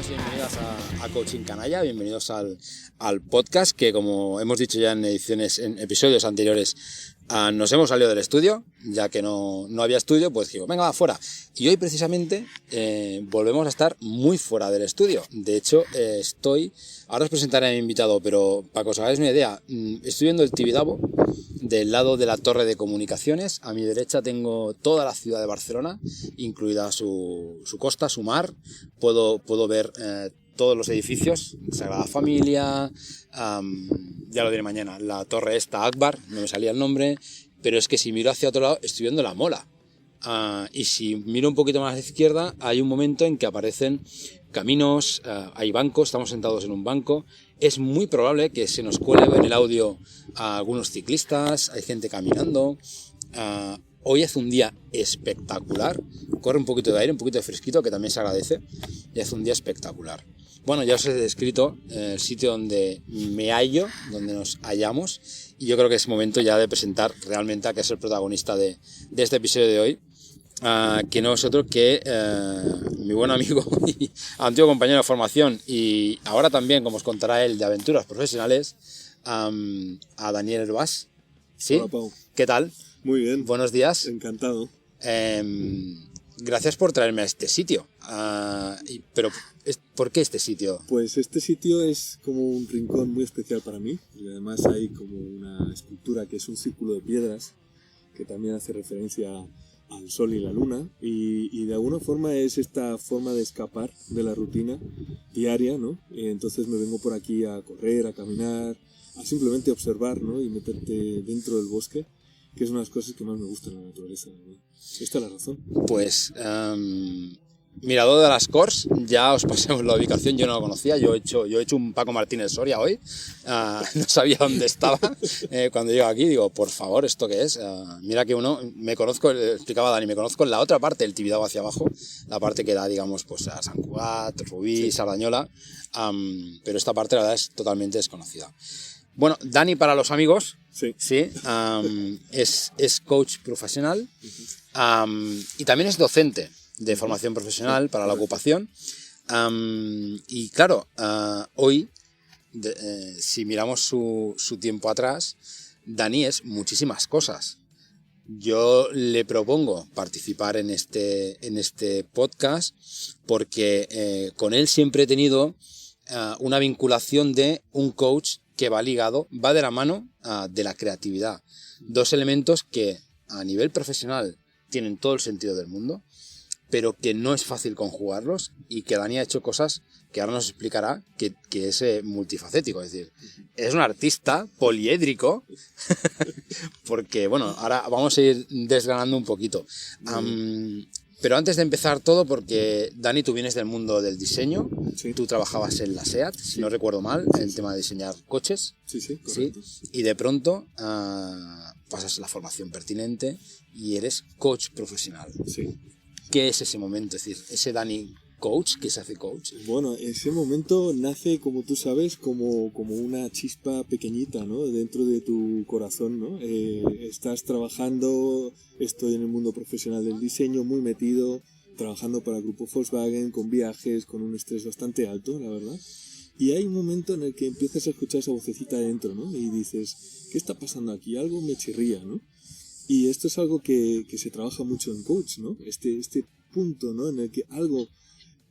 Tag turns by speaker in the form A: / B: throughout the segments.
A: Bienvenidas a Coaching Canalla, bienvenidos al podcast que, como hemos dicho ya en episodios anteriores, nos hemos salido del estudio, ya que no había estudio, pues digo, venga, va, fuera. Y hoy precisamente volvemos a estar muy fuera del estudio. De hecho, ahora os presentaré a mi invitado, pero para que os hagáis una idea, estoy viendo el Tibidabo del lado de la torre de comunicaciones. A mi derecha tengo toda la ciudad de Barcelona, incluida su costa, su mar. Puedo ver todos los edificios, Sagrada Familia, ya lo diré mañana, la torre esta Akbar, no me salía el nombre, pero es que si miro hacia otro lado estoy viendo la Mola. Y si miro un poquito más a la izquierda, hay un momento en que aparecen caminos, hay bancos, estamos sentados en un banco. Es muy probable que se nos cuele en el audio a algunos ciclistas, hay gente caminando. Hoy hace un día espectacular, corre un poquito de aire, un poquito de fresquito, que también se agradece, y hace un día espectacular. Bueno, ya os he descrito el sitio donde me hallo, donde nos hallamos, y yo creo que es momento ya de presentar realmente a que es el protagonista de este episodio de hoy, que no es otro que mi buen amigo y antiguo compañero de formación, y ahora también, como os contará él, de aventuras profesionales, a Daniel Herbás. ¿Sí?
B: Hola, Pau.
A: ¿Qué tal?
B: Muy bien.
A: Buenos días.
B: Encantado.
A: Gracias por traerme a este sitio. Pero, ¿por qué este sitio?
B: Pues este sitio es como un rincón muy especial para mí. Y además hay como una escultura que es un círculo de piedras, que también hace referencia al sol y la luna. Y de alguna forma es esta forma de escapar de la rutina diaria, ¿no? Y entonces me vengo por aquí a correr, a caminar, a simplemente observar, ¿no? Y meterte dentro del bosque, que es una de las cosas que más me gustan en la naturaleza. Esta es la razón.
A: Pues, Mirador de las Corts, ya os pasemos la ubicación, yo no lo conocía, yo he hecho un Paco Martínez Soria hoy, no sabía dónde estaba, cuando llego aquí digo, por favor, ¿esto qué es? Mira que me conozco, explicaba Dani, me conozco en la otra parte del Tibidabo hacia abajo, la parte que da, digamos, pues a Sant Cugat, Rubí, sí, Sardañola, pero esta parte la verdad es totalmente desconocida. Bueno, Dani para los amigos,
B: sí,
A: es coach profesional, y también es docente de formación profesional para la ocupación. Y claro, hoy, si miramos su tiempo atrás, Dani es muchísimas cosas. Yo le propongo participar en este podcast porque con él siempre he tenido una vinculación de un coach que va de la mano de la creatividad. Dos elementos que a nivel profesional tienen todo el sentido del mundo, pero que no es fácil conjugarlos, y que Dani ha hecho cosas que ahora nos explicará que es multifacético, es decir, es un artista poliédrico, porque bueno, ahora vamos a ir desgranando un poquito. Pero antes de empezar todo, porque Dani, tú vienes del mundo del diseño, sí. Tú trabajabas en la SEAT, si no recuerdo mal, en el tema de diseñar coches.
B: Sí, correcto.
A: ¿Sí? Y de pronto pasas la formación pertinente y eres coach profesional.
B: Sí.
A: ¿Qué es ese momento? Es decir, ese Dani coach, ¿qué se hace coach?
B: Bueno, ese momento nace, como tú sabes, como una chispa pequeñita, ¿no? Dentro de tu corazón, ¿no? Estás trabajando, estoy en el mundo profesional del diseño, muy metido, trabajando para el grupo Volkswagen, con viajes, con un estrés bastante alto, la verdad. Y hay un momento en el que empiezas a escuchar esa vocecita adentro, ¿no? Y dices, ¿qué está pasando aquí? Algo me chirría, ¿no? Y esto es algo que se trabaja mucho en coach, ¿no? Este punto, ¿no? En el que algo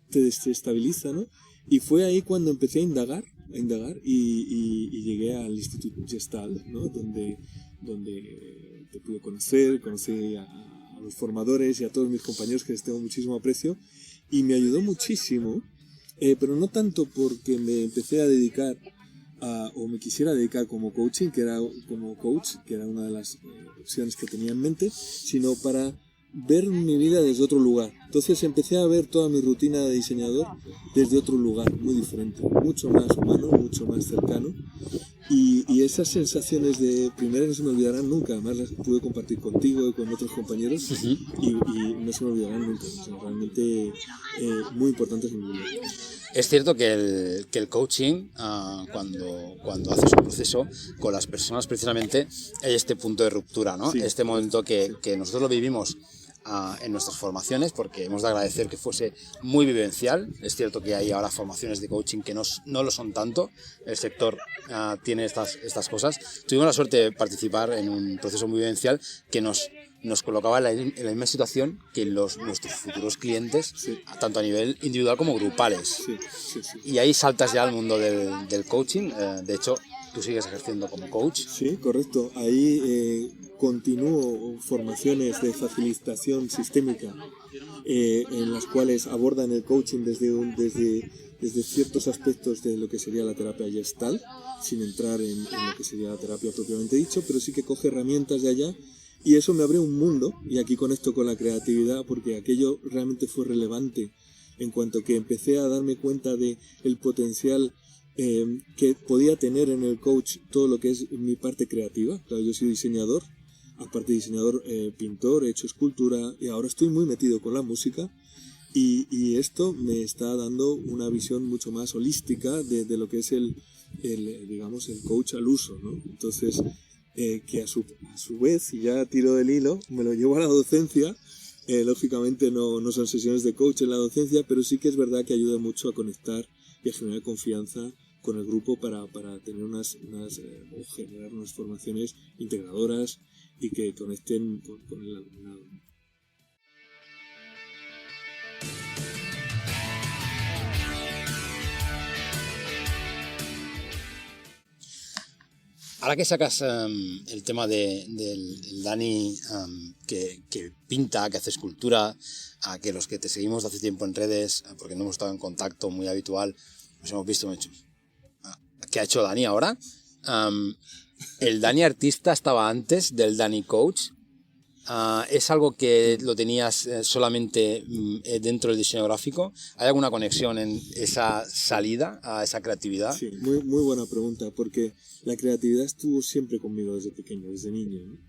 B: te desestabiliza, ¿no? Y fue ahí cuando empecé a indagar y llegué al Instituto Gestalt, ¿no? Donde te pude conocí a los formadores y a todos mis compañeros, que les tengo muchísimo aprecio, y me ayudó muchísimo, pero no tanto porque me empecé a dedicar o me quisiera dedicar como coach, que era una de las opciones que tenía en mente, sino para ver mi vida desde otro lugar. Entonces empecé a ver toda mi rutina de diseñador desde otro lugar, muy diferente, mucho más humano, mucho más cercano, y esas sensaciones de primero no se me olvidarán nunca. Además las pude compartir contigo y con otros compañeros, y no se me olvidarán nunca. O sea, realmente muy importantes en mi vida.
A: Es cierto que el coaching, cuando haces un proceso con las personas, precisamente hay este punto de ruptura, ¿no?
B: Sí.
A: Este momento que nosotros lo vivimos en nuestras formaciones, porque hemos de agradecer que fuese muy vivencial. Es cierto que hay ahora formaciones de coaching que no lo son tanto. El sector tiene estas cosas. Tuvimos la suerte de participar en un proceso muy vivencial que nos colocaba en la misma situación que nuestros futuros clientes,
B: Sí.
A: tanto a nivel individual como grupales.
B: Sí.
A: Y ahí saltas ya al mundo del coaching. De hecho, tú sigues ejerciendo como coach.
B: Sí, correcto. Ahí continúo formaciones de facilitación sistémica en las cuales abordan el coaching desde ciertos aspectos de lo que sería la terapia Gestalt, sin entrar en lo que sería la terapia propiamente dicho, pero sí que coge herramientas de allá. Y eso me abrió un mundo, y aquí conecto con la creatividad, porque aquello realmente fue relevante en cuanto que empecé a darme cuenta de el potencial que podía tener en el coach todo lo que es mi parte creativa. Claro, yo soy diseñador, aparte de diseñador, pintor, he hecho escultura, y ahora estoy muy metido con la música, y esto me está dando una visión mucho más holística de lo que es digamos, el coach al uso, ¿no? Entonces, que a su vez, y ya tiro del hilo, me lo llevo a la docencia. Lógicamente no son sesiones de coach en la docencia, pero sí que es verdad que ayuda mucho a conectar y a generar confianza con el grupo para tener o generar unas formaciones integradoras y que conecten con el alumnado.
A: Ahora que sacas el tema del Dani que pinta, que hace escultura, que los que te seguimos de hace tiempo en redes, porque no hemos estado en contacto muy habitual, nos hemos visto mucho. ¿Qué ha hecho Dani ahora? ¿El Dani artista estaba antes del Dani coach? ¿Es algo que lo tenías solamente dentro del diseño gráfico? ¿Hay alguna conexión en esa salida a esa creatividad?
B: Sí, muy, muy buena pregunta, porque la creatividad estuvo siempre conmigo desde pequeño, desde niño, ¿no?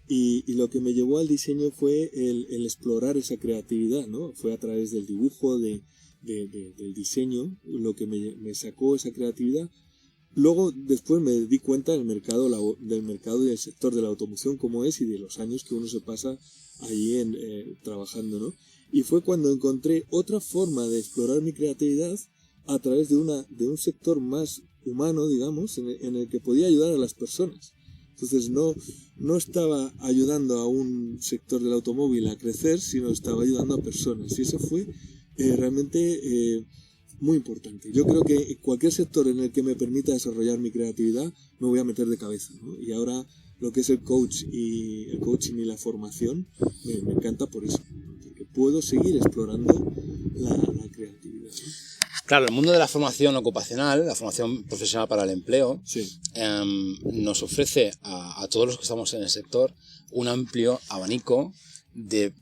B: Y lo que me llevó al diseño fue el explorar esa creatividad, ¿no? Fue a través del dibujo, del diseño, lo que me sacó esa creatividad. Luego, después me di cuenta del mercado y del sector de la automoción como es y de los años que uno se pasa allí trabajando, ¿no? Y fue cuando encontré otra forma de explorar mi creatividad a través de un sector más humano, digamos, en el que podía ayudar a las personas. Entonces no estaba ayudando a un sector del automóvil a crecer, sino estaba ayudando a personas. Y eso fue realmente muy importante. Yo creo que cualquier sector en el que me permita desarrollar mi creatividad me voy a meter de cabeza, ¿no? Y ahora lo que es el coaching y la formación me encanta por eso, ¿no? Porque puedo seguir explorando la creatividad, ¿no?
A: Claro, el mundo de la formación ocupacional, la formación profesional para el empleo,
B: Sí.
A: Nos ofrece a todos los que estamos en el sector un amplio abanico de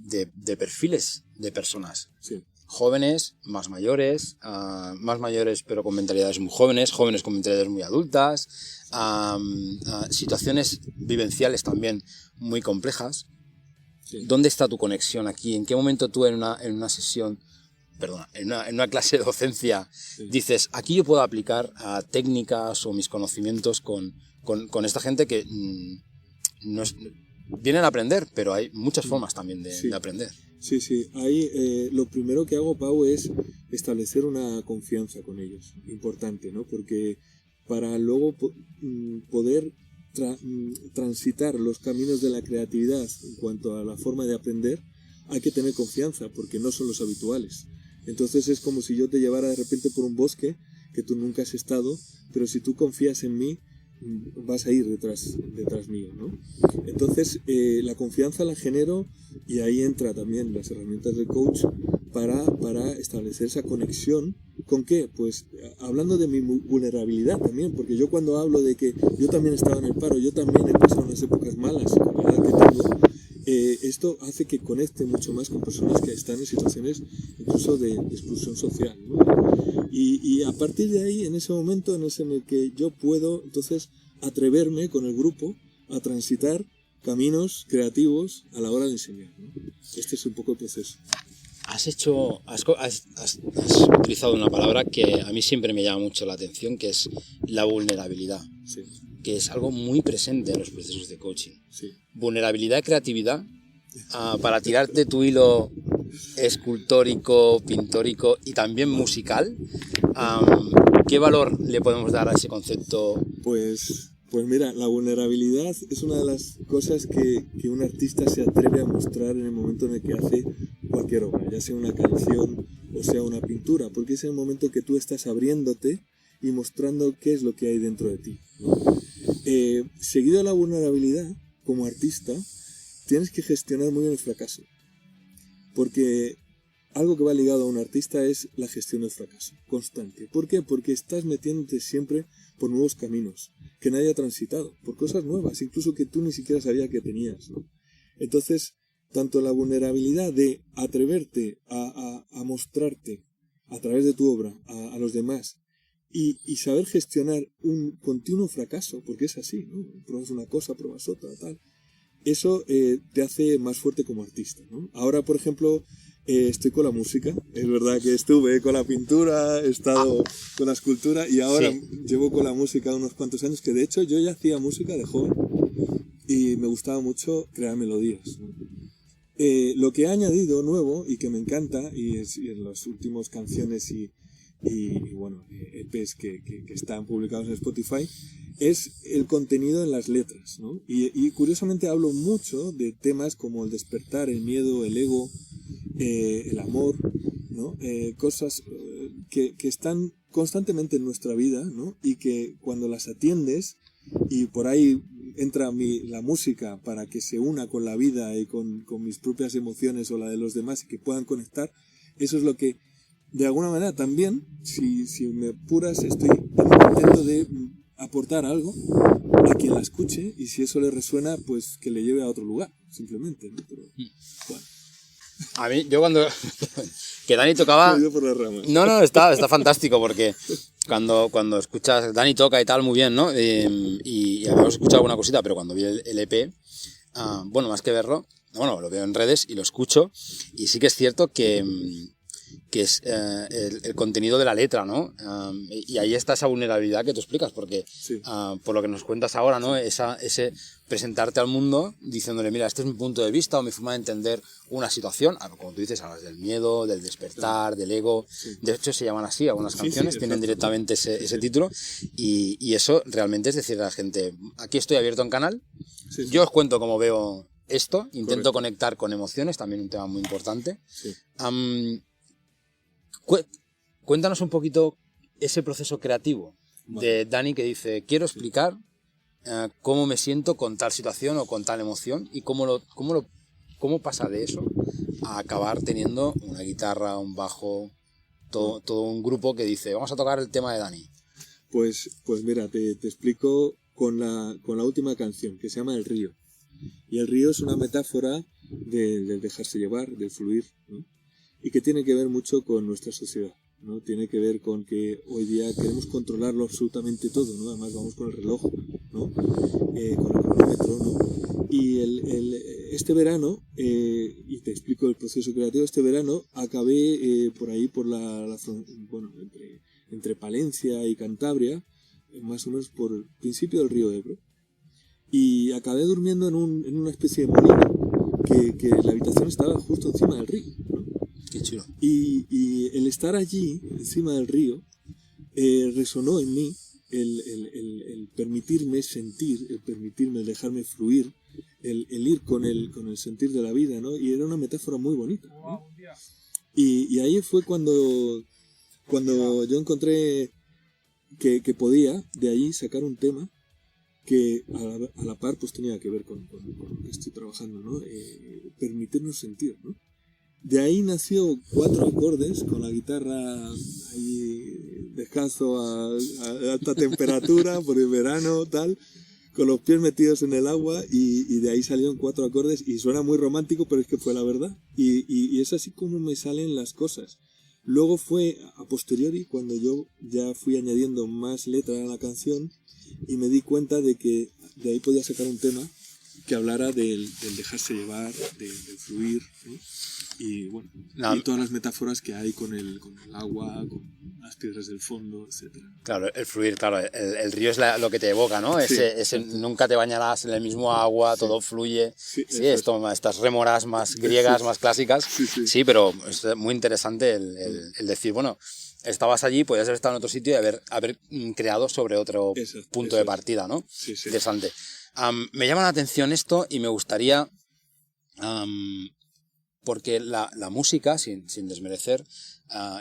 A: perfiles de personas.
B: Sí.
A: Jóvenes, más mayores pero con mentalidades muy jóvenes con mentalidades muy adultas, situaciones vivenciales también muy complejas.
B: Sí.
A: ¿Dónde está tu conexión aquí? ¿En qué momento tú en una sesión, en una clase de docencia, sí, dices, aquí yo puedo aplicar técnicas o mis conocimientos con esta gente que vienen a aprender, pero hay muchas formas también de aprender?
B: Sí, sí. Ahí lo primero que hago, Pau, es establecer una confianza con ellos. Importante, ¿no? Porque para luego poder transitar los caminos de la creatividad en cuanto a la forma de aprender, hay que tener confianza, porque no son los habituales. Entonces es como si yo te llevara de repente por un bosque que tú nunca has estado, pero si tú confías en mí, vas a ir detrás mío, ¿no? Entonces la confianza la genero, y ahí entra también las herramientas del coach para establecer esa conexión. ¿Con qué? Pues hablando de mi vulnerabilidad también, porque yo cuando hablo de que yo también estaba en el paro, yo también he pasado unas épocas malas con la edad que tengo, esto hace que conecte mucho más con personas que están en situaciones incluso de exclusión social, ¿no? Y a partir de ahí, en ese momento en el que yo puedo entonces atreverme con el grupo a transitar caminos creativos a la hora de enseñar, ¿no? Este es un poco el proceso.
A: Has utilizado una palabra que a mí siempre me llama mucho la atención, que es la vulnerabilidad,
B: Sí,
A: que es algo muy presente en los procesos de coaching.
B: sí.
A: Vulnerabilidad y creatividad, para tirarte tu hilo escultórico, pintórico y también musical. ¿Qué valor le podemos dar a ese concepto?
B: Pues mira, la vulnerabilidad es una de las cosas que un artista se atreve a mostrar en el momento en el que hace cualquier obra, ya sea una canción o sea una pintura, porque es el momento que tú estás abriéndote y mostrando qué es lo que hay dentro de ti, ¿no? Seguido de la vulnerabilidad, como artista, tienes que gestionar muy bien el fracaso, porque algo que va ligado a un artista es la gestión del fracaso, constante. ¿Por qué? Porque estás metiéndote siempre por nuevos caminos que nadie ha transitado, por cosas nuevas, incluso que tú ni siquiera sabías que tenías, ¿no? Entonces, tanto la vulnerabilidad de atreverte a mostrarte a través de tu obra a los demás y saber gestionar un continuo fracaso, porque es así, ¿no? Pruebas una cosa, pruebas otra, tal. Eso te hace más fuerte como artista, ¿no? Ahora, por ejemplo, estoy con la música. Es verdad que estuve con la pintura, he estado con la escultura y ahora
A: Sí.
B: llevo con la música unos cuantos años, que de hecho yo ya hacía música de joven y me gustaba mucho crear melodías, ¿no? Lo que he añadido nuevo y que me encanta, y en las últimas canciones y bueno, EPs que están publicados en Spotify, es el contenido en las letras, ¿no? Y curiosamente hablo mucho de temas como el despertar, el miedo, el ego, el amor, ¿no? Cosas que están constantemente en nuestra vida, ¿no? Y que cuando las atiendes, y por ahí entra la música para que se una con la vida y con mis propias emociones o la de los demás y que puedan conectar, eso es lo que, de alguna manera también, si me apuras, estoy en un intento de aportar algo a quien la escuche, y si eso le resuena, pues que le lleve a otro lugar, simplemente, ¿no? Pero, bueno,
A: A mí, yo cuando... que Dani tocaba...
B: me he ido por las ramas.
A: No, está fantástico porque cuando escuchas, Dani toca y tal, muy bien, ¿no? Y habíamos escuchado alguna cosita, pero cuando vi el EP, bueno, más que verlo, bueno, lo veo en redes y lo escucho, y sí que es cierto que es el contenido de la letra, ¿no? Y ahí está esa vulnerabilidad que tú explicas, porque
B: Sí.
A: por lo que nos cuentas ahora, ¿no? Ese presentarte al mundo diciéndole, mira, este es mi punto de vista o mi forma de entender una situación, como tú dices, hablas del miedo, del despertar, del ego, de hecho se llaman así algunas canciones, tienen directamente ese título, y eso realmente es decirle a la gente, aquí estoy abierto en canal, yo os cuento cómo veo esto, intento conectar con emociones, también un tema muy importante.
B: Sí.
A: Cuéntanos un poquito ese proceso creativo de Dani que dice, quiero explicar cómo me siento con tal situación o con tal emoción y cómo pasa de eso a acabar teniendo una guitarra, un bajo, todo un grupo que dice, vamos a tocar el tema de Dani.
B: Pues mira, te explico con la última canción, que se llama El río. Y el río es una metáfora del dejarse llevar, del fluir, ¿no? Y que tiene que ver mucho con nuestra sociedad, ¿no? Tiene que ver con que hoy día queremos controlarlo absolutamente todo, ¿no? Además vamos con el reloj, ¿no? Con el cronómetro, ¿no? Y este verano, y te explico el proceso creativo, este verano acabé por ahí, por bueno, entre Palencia y Cantabria, más o menos por el principio del río Ebro. Y acabé durmiendo en una especie de molino que la habitación estaba justo encima del río, ¿no?
A: Qué chulo.
B: Y el estar allí, encima del río, resonó en mí el permitirme sentir, el dejarme fluir, el ir con el sentir de la vida, ¿no? Y era una metáfora muy bonita, ¿no? Y ahí fue cuando yo encontré que podía de ahí sacar un tema que a la par pues tenía que ver con lo que estoy trabajando, ¿no? Permitirnos sentir, ¿no? De ahí nació 4 acordes con la guitarra ahí descalzo a alta temperatura por el verano, tal, con los pies metidos en el agua, y de ahí salieron 4 acordes y suena muy romántico, pero es que fue la verdad. Y es así como me salen las cosas. Luego fue a posteriori cuando yo ya fui añadiendo más letra a la canción y me di cuenta de que de ahí podía sacar un tema que hablara del dejarse llevar, del fluir, ¿no? Y bueno,
A: No.
B: y todas las metáforas que hay con el agua, con las piedras del fondo, etcétera.
A: Claro, el fluir, claro, el río es lo que te evoca, ¿no?
B: Sí,
A: Nunca te bañarás en el mismo agua,
B: sí.
A: todo fluye.
B: Sí,
A: Sí, estas rémoras más griegas, más clásicas. Sí, pero es muy interesante el decir, bueno, estabas allí, podías haber estado en otro sitio y haber creado sobre otro punto de partida, ¿no?
B: Sí.
A: Interesante. Me llama la atención esto y me gustaría... porque la música, sin desmerecer,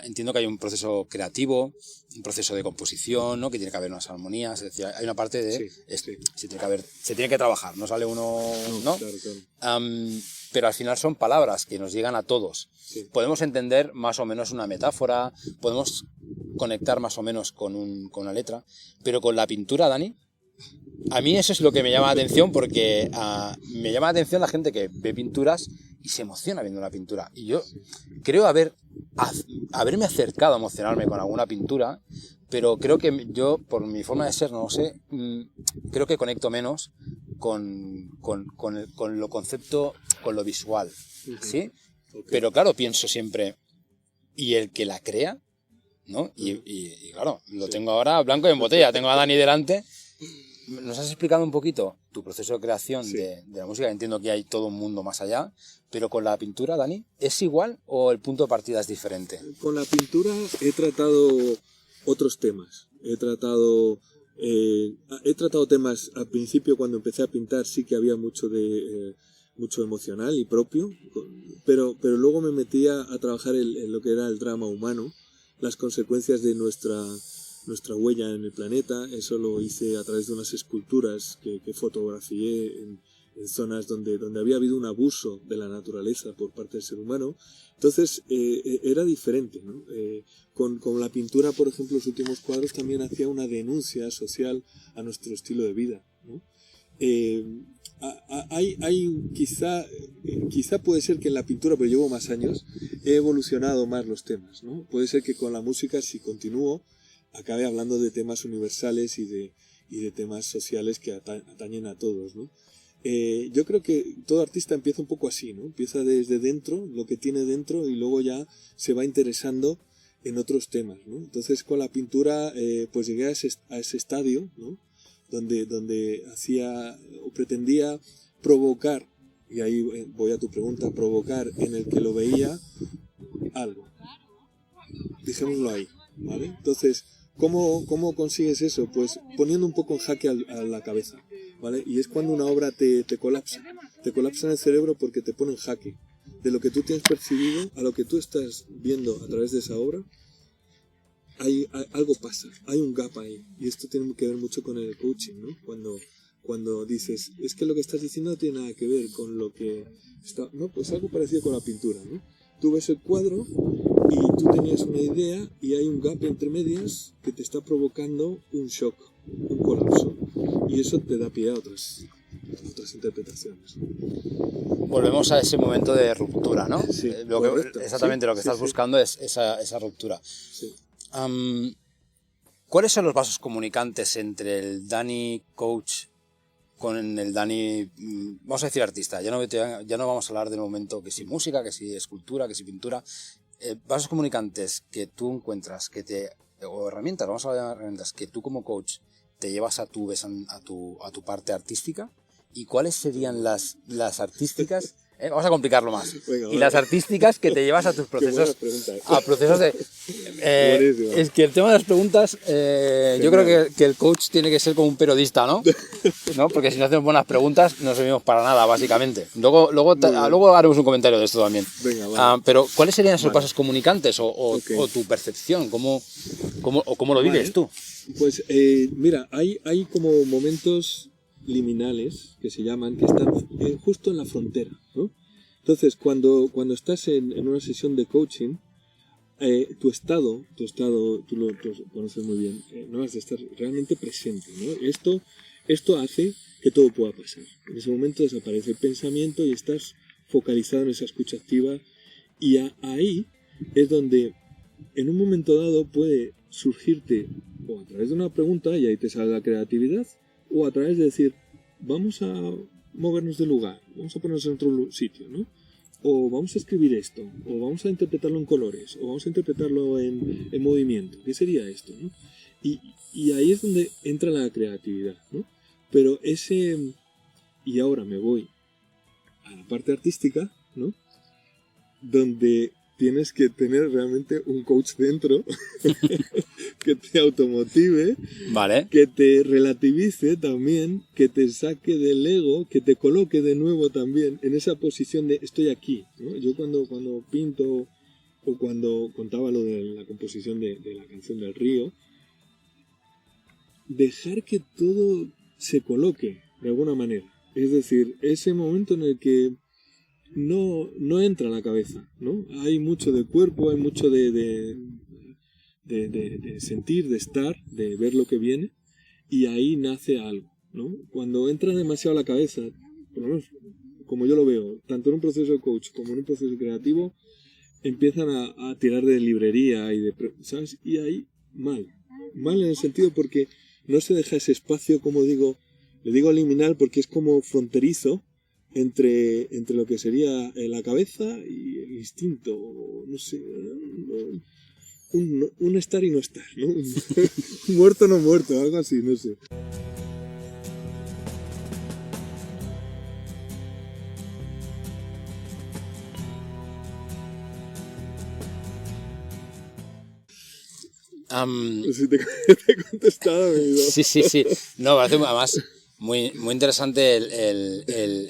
A: entiendo que hay un proceso creativo, un proceso de composición, ¿no? Que tiene que haber unas armonías, es decir, hay una parte de... Se tiene que trabajar, no sale uno... ¿no?
B: Claro.
A: Pero al final son palabras que nos llegan a todos.
B: Sí.
A: Podemos entender más o menos una metáfora, podemos conectar más o menos con una letra, pero con la pintura, Dani, a mí eso es lo que me llama la atención, porque me llama la atención la gente que ve pinturas y se emociona viendo una pintura. Y yo creo haberme acercado a emocionarme con alguna pintura, pero creo que yo, por mi forma de ser, no lo sé, creo que conecto menos con lo concepto, con lo visual, ¿sí? Okay. Pero claro, pienso siempre, ¿y el que la crea? ¿No? Y claro, lo tengo ahora blanco y en botella, tengo a Dani delante. ¿Nos has explicado un poquito tu proceso de creación de la música? Entiendo que hay todo un mundo más allá, pero con la pintura, Dani, ¿es igual o el punto de partida es diferente?
B: Con la pintura he tratado otros temas. He tratado temas al principio, cuando empecé a pintar, sí que había mucho emocional y propio, pero luego me metí a trabajar en lo que era el drama humano, las consecuencias de nuestra huella en el planeta. Eso lo hice a través de unas esculturas que fotografié en zonas donde había habido un abuso de la naturaleza por parte del ser humano. Entonces era diferente, ¿no? Con la pintura, por ejemplo, los últimos cuadros también hacía una denuncia social a nuestro estilo de vida, ¿no? Quizá puede ser que en la pintura, pero llevo más años, he evolucionado más los temas, ¿no? Puede ser que con la música, si continúo, acabe hablando de temas universales y de temas sociales que atañen a todos, ¿no? Yo creo que todo artista empieza un poco así, ¿no? Empieza desde dentro, lo que tiene dentro, y luego ya se va interesando en otros temas, ¿no? Entonces con la pintura pues llegué a ese estadio, ¿no? Donde hacía o pretendía provocar, y ahí voy a tu pregunta, provocar en el que lo veía algo. Dejémoslo ahí, ¿vale? Entonces, ¿cómo consigues eso? Pues poniendo un poco en jaque a la cabeza, ¿vale? Y es cuando una obra te colapsa en el cerebro, porque te pone en jaque. De lo que tú tienes percibido a lo que tú estás viendo a través de esa obra, algo pasa, hay un gap ahí. Y esto tiene que ver mucho con el coaching, ¿no? Cuando dices, es que lo que estás diciendo no tiene nada que ver con lo que está... No, pues algo parecido con la pintura, ¿no? Tú ves el cuadro y tú tenías una idea y hay un gap entre medias que te está provocando un shock, un colapso. Y eso te da pie a otras interpretaciones, ¿no?
A: Volvemos a ese momento de ruptura, ¿no?
B: Sí,
A: exactamente, lo que estás buscando es esa ruptura.
B: Sí.
A: ¿Cuáles son los vasos comunicantes entre el Dani coach con el Dani, vamos a decir, artista? Ya no vamos a hablar del momento que si música, que si escultura, que si pintura. Vasos comunicantes que tú encuentras, o herramientas, vamos a hablar de herramientas que tú como coach te llevas a tu parte artística. ¿Y cuáles serían las artísticas? Vamos a complicarlo más.
B: Venga,
A: y las artísticas que te llevas a tus procesos. A procesos de... es que el tema de las preguntas, yo creo que el coach tiene que ser como un periodista, ¿no? Porque si no hacemos buenas preguntas no servimos para nada, básicamente. Luego haremos un comentario de esto también.
B: Venga, vale.
A: Pero ¿cuáles serían esos pasos comunicantes o tu percepción? ¿Cómo lo vives tú?
B: Pues mira, hay como momentos liminales que se llaman, que están justo en la frontera, ¿no? Entonces cuando estás en una sesión de coaching, tu estado tú lo conoces muy bien, no has de estar realmente presente, ¿no? Esto hace que todo pueda pasar. En ese momento desaparece el pensamiento y estás focalizado en esa escucha activa, y ahí es donde en un momento dado puede surgirte, o a través de una pregunta, y ahí te sale la creatividad, o a través de decir, vamos a movernos del lugar, vamos a ponernos en otro sitio, ¿no? o vamos a escribir esto, o vamos a interpretarlo en colores, o vamos a interpretarlo en movimiento. ¿Qué sería esto, ¿no? Y ahí es donde entra la creatividad, ¿no? Pero y ahora me voy a la parte artística, ¿no? Donde tienes que tener realmente un coach dentro que te automotive,
A: Vale.
B: que te relativice también, que te saque del ego, que te coloque de nuevo también en esa posición de estoy aquí, ¿no? Yo cuando pinto o cuando contaba lo de la composición de la canción del río, dejar que todo se coloque de alguna manera. Es decir, ese momento en el que no entra a la cabeza, ¿no? Hay mucho de cuerpo, hay mucho de sentir, de estar, de ver lo que viene, y ahí nace algo, ¿no? Cuando entra demasiado a la cabeza, por lo menos como yo lo veo, tanto en un proceso de coach como en un proceso creativo, empiezan a tirar de librería ¿sabes? Y ahí mal en el sentido porque no se deja ese espacio, como digo, le digo liminal porque es como fronterizo entre lo que sería la cabeza y el instinto, no sé, un estar y no estar, ¿no? Un muerto no muerto, algo así, no sé. Si te he contestado, amigo.
A: Sí. No, parece además muy interesante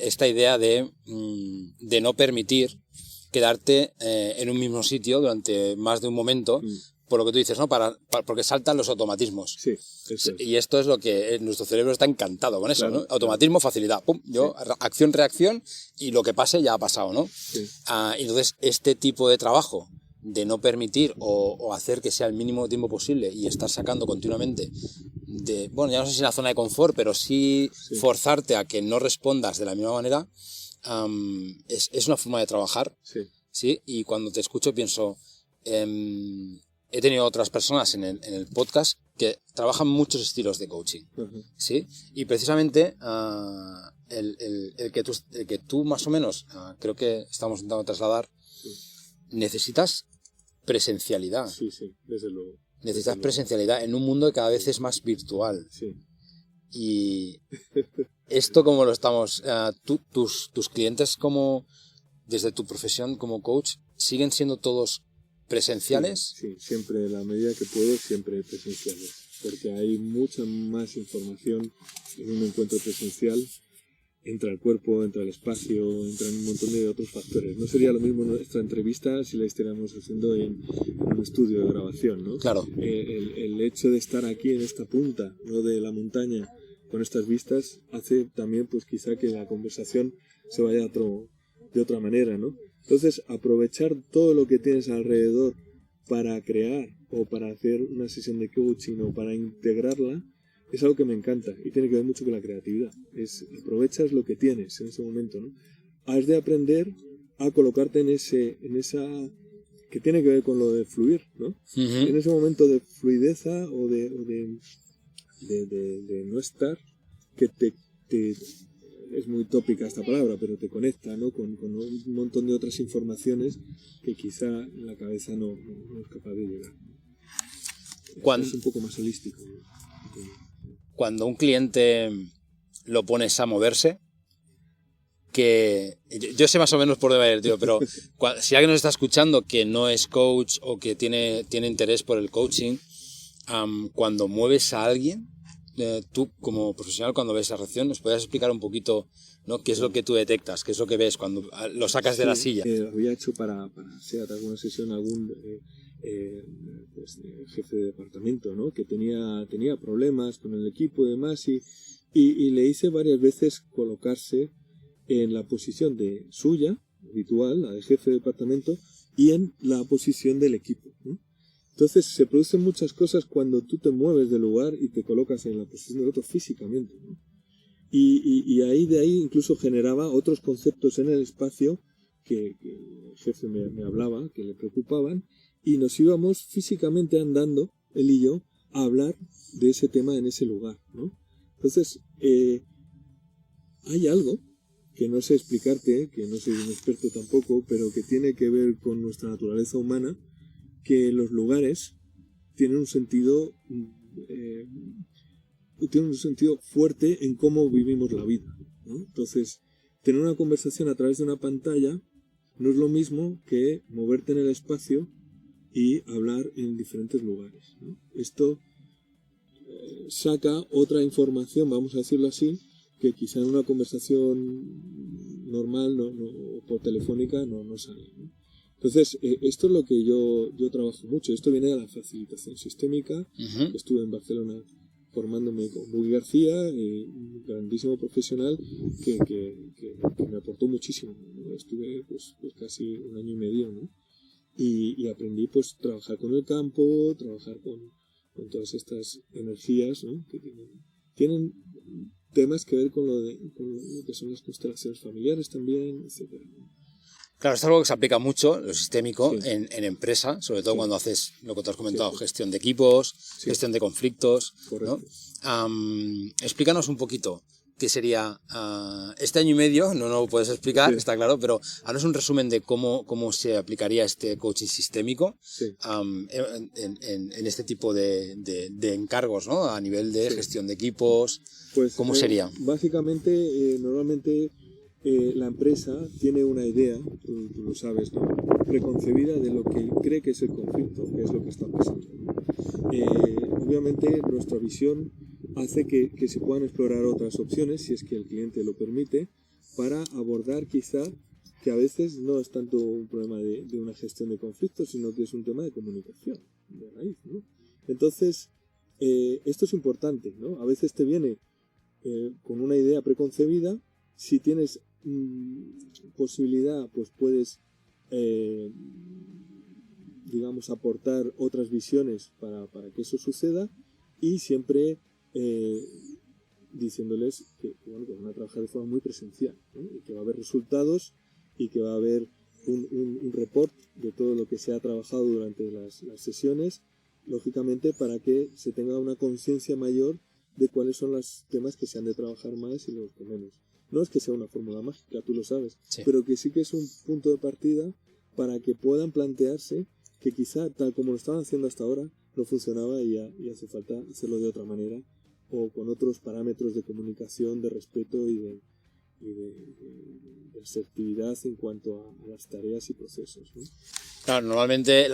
A: esta idea de no permitir quedarte en un mismo sitio durante más de un momento, por lo que tú dices, ¿no? Porque saltan los automatismos.
B: Sí, eso es.
A: Y esto es lo que nuestro cerebro está encantado con eso,
B: Claro,
A: ¿no? Automatismo, facilidad. Pum, yo, sí. Acción, reacción, y lo que pase ya ha pasado, ¿no?
B: Sí.
A: Entonces, este tipo de trabajo de no permitir o hacer que sea el mínimo tiempo posible y estar sacando continuamente bueno, ya no sé si en la zona de confort, pero sí forzarte a que no respondas de la misma manera, es una forma de trabajar. ¿Sí? Y cuando te escucho pienso, he tenido otras personas en el podcast que trabajan muchos estilos de coaching. Uh-huh. ¿Sí? Y precisamente el que tú más o menos, creo que estamos intentando trasladar, necesitas presencialidad.
B: Sí, desde luego.
A: Necesitas presencialidad en un mundo que cada vez es más virtual.
B: Sí.
A: Y esto, como lo estamos, tus clientes, como desde tu profesión como coach, ¿siguen siendo todos presenciales?
B: Sí, siempre, en la medida que puedo, siempre presenciales. Porque hay mucha más información en un encuentro presencial. Entra el cuerpo, entra el espacio, entran un montón de otros factores. No sería lo mismo nuestra entrevista si la estuviéramos haciendo en un estudio de grabación, ¿no?
A: Claro.
B: El hecho de estar aquí en esta punta, ¿no?, de la montaña con estas vistas hace también, pues quizá que la conversación se vaya de otra manera, ¿no? Entonces, aprovechar todo lo que tienes alrededor para crear o para hacer una sesión de coaching o para integrarla es algo que me encanta y tiene que ver mucho con la creatividad. Aprovechas lo que tienes en ese momento, ¿no? Has de aprender a colocarte en esa que tiene que ver con lo de fluir, ¿no? Uh-huh. En ese momento de fluideza o de no estar, que te es muy tópica esta palabra, pero te conecta, ¿no?, con un montón de otras informaciones que quizá la cabeza no es capaz de llegar. Es un poco más holístico, ¿no?
A: Cuando un cliente lo pones a moverse, que yo sé más o menos por dónde va a ir, tío, pero si alguien nos está escuchando que no es coach o que tiene interés por el coaching, cuando mueves a alguien, tú como profesional, cuando ves la reacción, ¿nos podrías explicar un poquito, ¿no?, qué es lo que tú detectas, qué es lo que ves cuando lo sacas de la silla?
B: Había hecho para alguna sesión algún jefe de departamento, ¿no?, que tenía problemas con el equipo y demás, y le hice varias veces colocarse en la posición de suya, habitual, la de jefe de departamento, y en la posición del equipo, ¿no? Entonces se producen muchas cosas cuando tú te mueves del lugar y te colocas en la posición del otro físicamente, ¿no? Y de ahí incluso generaba otros conceptos en el espacio que el jefe me hablaba, que le preocupaban, y nos íbamos físicamente andando, él y yo, a hablar de ese tema en ese lugar, ¿no? Entonces, hay algo que no sé explicarte, que no soy un experto tampoco, pero que tiene que ver con nuestra naturaleza humana, que los lugares tienen un sentido fuerte en cómo vivimos la vida, ¿no? Entonces, tener una conversación a través de una pantalla no es lo mismo que moverte en el espacio y hablar en diferentes lugares, ¿no? Esto saca otra información, vamos a decirlo así, que quizá en una conversación normal o por telefónica no sale, ¿no? Entonces, esto es lo que yo trabajo mucho. Esto viene de la facilitación sistémica.
A: Uh-huh.
B: Estuve en Barcelona formándome con Bugui García, un grandísimo profesional que me aportó muchísimo, ¿no? Estuve pues casi un año y medio, ¿no? Y aprendí pues trabajar con el campo, trabajar con todas estas energías, ¿no? Que tienen temas que ver con lo que son las constelaciones familiares también, etcétera, ¿no?
A: Claro, esto es algo que se aplica mucho, lo sistémico,
B: Sí.
A: en empresa, sobre todo
B: Sí.
A: cuando haces lo que te has comentado,
B: Sí.
A: gestión de equipos,
B: Sí.
A: gestión de conflictos,
B: Correcto.
A: ¿no? Explícanos un poquito qué sería este año y medio, no lo puedes explicar,
B: Sí.
A: está claro, pero haznos un resumen de cómo se aplicaría este coaching sistémico
B: Sí.
A: en este tipo de encargos, ¿no? A nivel de
B: Sí.
A: gestión de equipos,
B: Pues,
A: ¿cómo sería?
B: Básicamente, normalmente la empresa tiene una idea, tú lo sabes, ¿no? Preconcebida de lo que cree que es el conflicto, que es lo que está pasando, ¿no? Obviamente nuestra visión hace que se puedan explorar otras opciones, si es que el cliente lo permite, para abordar quizá que a veces no es tanto un problema de una gestión de conflictos, sino que es un tema de comunicación, de raíz, ¿no? Entonces, esto es importante, ¿no? A veces te viene con una idea preconcebida. Si tienes posibilidad, pues puedes, digamos, aportar otras visiones para que eso suceda, y siempre diciéndoles que van a trabajar de forma muy presencial, ¿no? Y que va a haber resultados y que va a haber un report de todo lo que se ha trabajado durante las sesiones, lógicamente para que se tenga una conciencia mayor de cuáles son los temas que se han de trabajar más y los que menos. No es que sea una fórmula mágica, tú lo sabes,
A: Sí.
B: pero que sí que es un punto de partida para que puedan plantearse que quizá tal como lo estaban haciendo hasta ahora no funcionaba y hace falta hacerlo de otra manera o con otros parámetros de comunicación, de respeto y de asertividad en cuanto a las tareas y procesos, ¿no?
A: Claro, normalmente